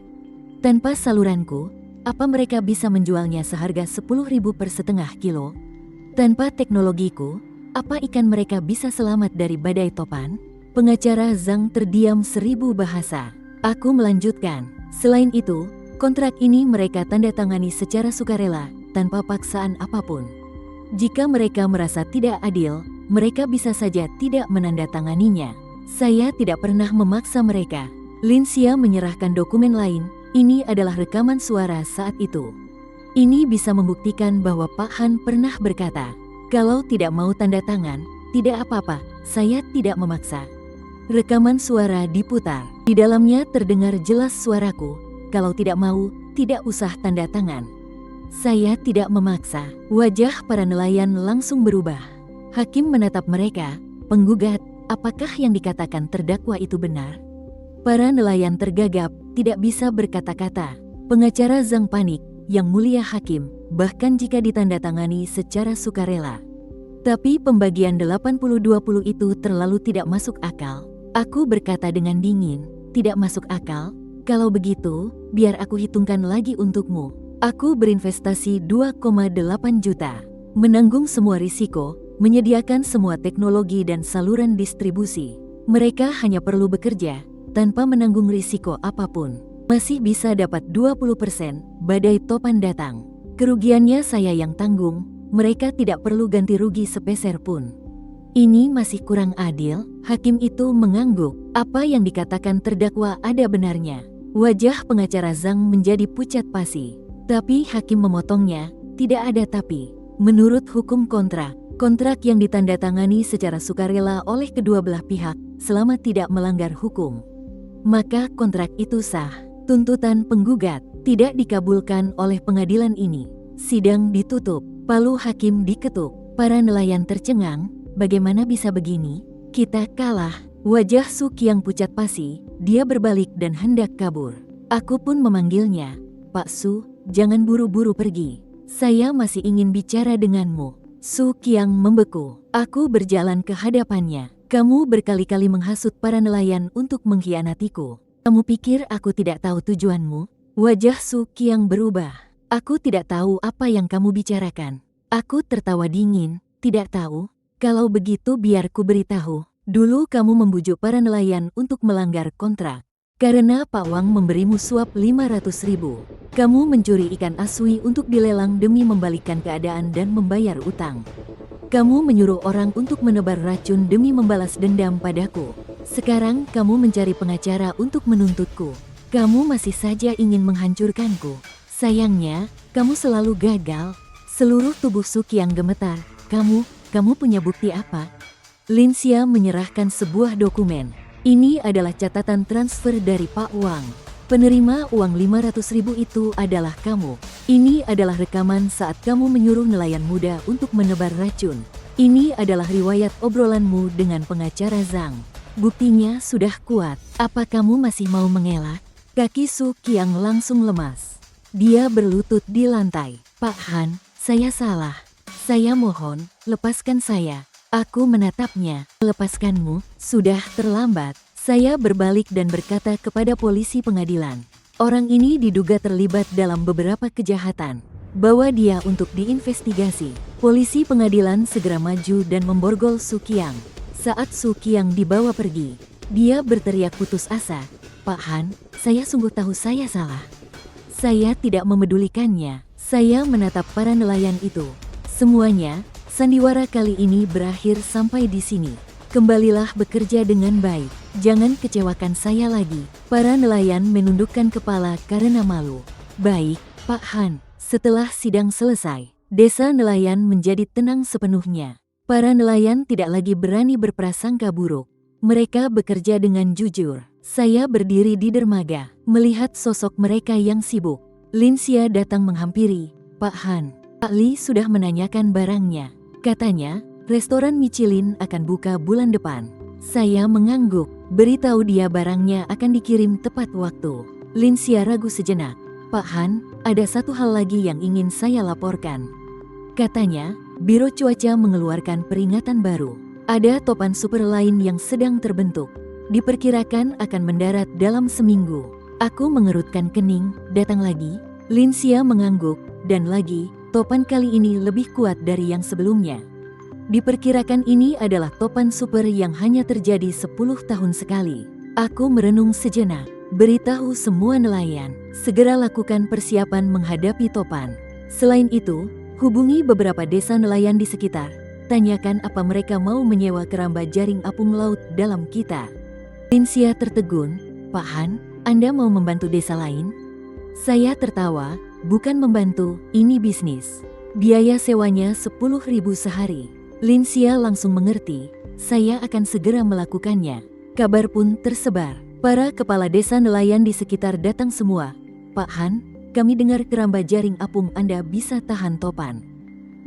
Tanpa saluranku, apa mereka bisa menjualnya seharga 10.000 per setengah kilo? Tanpa teknologiku, apa ikan mereka bisa selamat dari badai topan? Pengacara Zhang terdiam 1000 bahasa. Aku melanjutkan, selain itu, kontrak ini mereka tanda tangani secara sukarela, tanpa paksaan apapun. Jika mereka merasa tidak adil, mereka bisa saja tidak menandatanganinya. Saya tidak pernah memaksa mereka. Lin Xia menyerahkan dokumen lain, ini adalah rekaman suara saat itu. Ini bisa membuktikan bahwa Pak Han pernah berkata, kalau tidak mau tanda tangan, tidak apa-apa, saya tidak memaksa. Rekaman suara diputar, di dalamnya terdengar jelas suaraku, kalau tidak mau, tidak usah tanda tangan. Saya tidak memaksa. Wajah para nelayan langsung berubah. Hakim menatap mereka, penggugat, apakah yang dikatakan terdakwa itu benar? Para nelayan tergagap, tidak bisa berkata-kata. Pengacara Zhang panik, Yang Mulia Hakim, bahkan jika ditandatangani secara sukarela. Tapi pembagian 80-20 itu terlalu tidak masuk akal. Aku berkata dengan dingin, tidak masuk akal? Kalau begitu, biar aku hitungkan lagi untukmu. Aku berinvestasi 2,8 juta. Menanggung semua risiko, menyediakan semua teknologi dan saluran distribusi. Mereka hanya perlu bekerja, tanpa menanggung risiko apapun. Masih bisa dapat 20%, badai topan datang. Kerugiannya saya yang tanggung, mereka tidak perlu ganti rugi sepeser pun. Ini masih kurang adil, hakim itu mengangguk. Apa yang dikatakan terdakwa ada benarnya. Wajah pengacara Zhang menjadi pucat pasi. Tapi hakim memotongnya, tidak ada tapi. Menurut hukum kontrak yang ditandatangani secara sukarela oleh kedua belah pihak selama tidak melanggar hukum, maka kontrak itu sah. Tuntutan penggugat tidak dikabulkan oleh pengadilan ini. Sidang ditutup, palu hakim diketuk. Para nelayan tercengang, bagaimana bisa begini? Kita kalah. Wajah Su Qiang pucat pasi, dia berbalik dan hendak kabur. Aku pun memanggilnya, Pak Su, jangan buru-buru pergi. Saya masih ingin bicara denganmu. Su Qiang membeku. Aku berjalan ke hadapannya. Kamu berkali-kali menghasut para nelayan untuk mengkhianatiku. Kamu pikir aku tidak tahu tujuanmu? Wajah Su Qiang berubah. Aku tidak tahu apa yang kamu bicarakan. Aku tertawa dingin, tidak tahu. Kalau begitu biar ku beritahu. Dulu kamu membujuk para nelayan untuk melanggar kontrak. Karena Pak Wang memberimu suap 500.000. Kamu mencuri ikan asui untuk dilelang demi membalikkan keadaan dan membayar utang. Kamu menyuruh orang untuk menebar racun demi membalas dendam padaku. Sekarang kamu mencari pengacara untuk menuntutku. Kamu masih saja ingin menghancurkanku. Sayangnya, kamu selalu gagal. Seluruh tubuh Sukyang gemetar. Kamu punya bukti apa? Lin Xia menyerahkan sebuah dokumen. Ini adalah catatan transfer dari Pak Wang. Penerima uang 500.000 itu adalah kamu. Ini adalah rekaman saat kamu menyuruh nelayan muda untuk menebar racun. Ini adalah riwayat obrolanmu dengan pengacara Zhang. Buktinya sudah kuat. Apa kamu masih mau mengelak? Kaki Sukyang langsung lemas. Dia berlutut di lantai. Pak Han, saya salah. Saya mohon, lepaskan saya. Aku menatapnya. Lepaskanmu, sudah terlambat. Saya berbalik dan berkata kepada polisi pengadilan. Orang ini diduga terlibat dalam beberapa kejahatan. Bawa dia untuk diinvestigasi. Polisi pengadilan segera maju dan memborgol Sukyang. Saat Sukyang dibawa pergi, dia berteriak putus asa. Pak Han, saya sungguh tahu saya salah. Saya tidak memedulikannya. Saya menatap para nelayan itu. Semuanya, sandiwara kali ini berakhir sampai di sini. Kembalilah bekerja dengan baik. Jangan kecewakan saya lagi. Para nelayan menundukkan kepala karena malu. Baik, Pak Han. Setelah sidang selesai, desa nelayan menjadi tenang sepenuhnya. Para nelayan tidak lagi berani berprasangka buruk. Mereka bekerja dengan jujur. Saya berdiri di dermaga, melihat sosok mereka yang sibuk. Lin Xia datang menghampiri. Pak Han, Pak Li sudah menanyakan barangnya. Katanya, restoran Michelin akan buka bulan depan. Saya mengangguk. Beritahu dia barangnya akan dikirim tepat waktu. Lin Xia ragu sejenak. Pak Han, ada satu hal lagi yang ingin saya laporkan. Katanya, Biro Cuaca mengeluarkan peringatan baru. Ada topan super lain yang sedang terbentuk. Diperkirakan akan mendarat dalam seminggu. Aku mengerutkan kening. Datang lagi? Lin Xia mengangguk. Dan lagi, topan kali ini lebih kuat dari yang sebelumnya. Diperkirakan ini adalah topan super yang hanya terjadi 10 tahun sekali. Aku merenung sejenak. Beritahu semua nelayan, segera lakukan persiapan menghadapi topan. Selain itu, hubungi beberapa desa nelayan di sekitar. Tanyakan apa mereka mau menyewa keramba jaring apung laut dalam kita. Lin Xia tertegun. Pak Han, Anda mau membantu desa lain? Saya tertawa. Bukan membantu, ini bisnis. Biaya sewanya 10.000 sehari. Lin Xia langsung mengerti. Saya akan segera melakukannya. Kabar pun tersebar. Para kepala desa nelayan di sekitar datang semua. Pak Han, kami dengar keramba jaring apung Anda bisa tahan topan.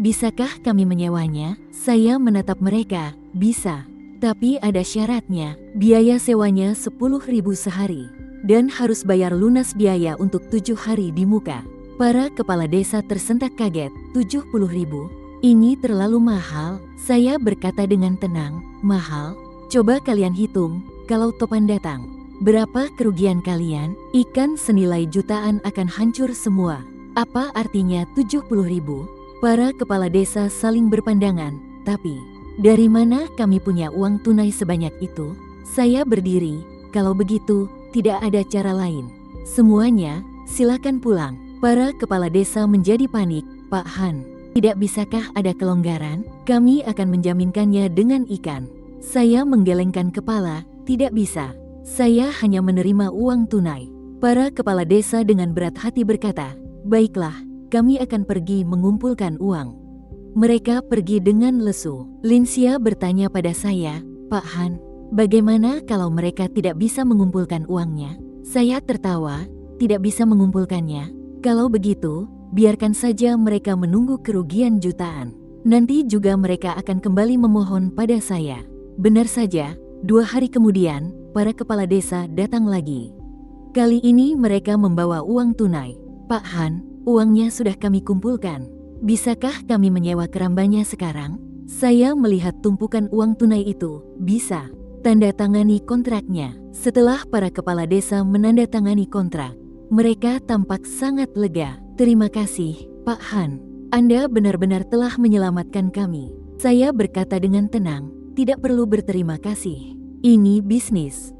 Bisakah kami menyewanya? Saya menatap mereka. Bisa. Tapi ada syaratnya. Biaya sewanya 10.000 sehari. Dan harus bayar lunas biaya untuk 7 hari di muka. Para kepala desa tersentak kaget. 70.000? Ini terlalu mahal. Saya berkata dengan tenang. Mahal? Coba kalian hitung, kalau topan datang. Berapa kerugian kalian? Ikan senilai jutaan akan hancur semua. Apa artinya 70.000? Para kepala desa saling berpandangan. Tapi, dari mana kami punya uang tunai sebanyak itu? Saya berdiri. Kalau begitu, tidak ada cara lain. Semuanya, silakan pulang. Para kepala desa menjadi panik. Pak Han, tidak bisakah ada kelonggaran? Kami akan menjaminkannya dengan ikan. Saya menggelengkan kepala. Tidak bisa. Saya hanya menerima uang tunai. Para kepala desa dengan berat hati berkata, baiklah, kami akan pergi mengumpulkan uang. Mereka pergi dengan lesu. Lin Xia bertanya pada saya, Pak Han, bagaimana kalau mereka tidak bisa mengumpulkan uangnya? Saya tertawa, tidak bisa mengumpulkannya. Kalau begitu, biarkan saja mereka menunggu kerugian jutaan. Nanti juga mereka akan kembali memohon pada saya. Benar saja, 2 hari kemudian, para kepala desa datang lagi. Kali ini mereka membawa uang tunai. Pak Han, uangnya sudah kami kumpulkan. Bisakah kami menyewa kerambanya sekarang? Saya melihat tumpukan uang tunai itu. Bisa. Tanda tangani kontraknya. Setelah para kepala desa menandatangani kontrak, mereka tampak sangat lega. Terima kasih, Pak Han. Anda benar-benar telah menyelamatkan kami. Saya berkata dengan tenang, tidak perlu berterima kasih. Ini bisnis.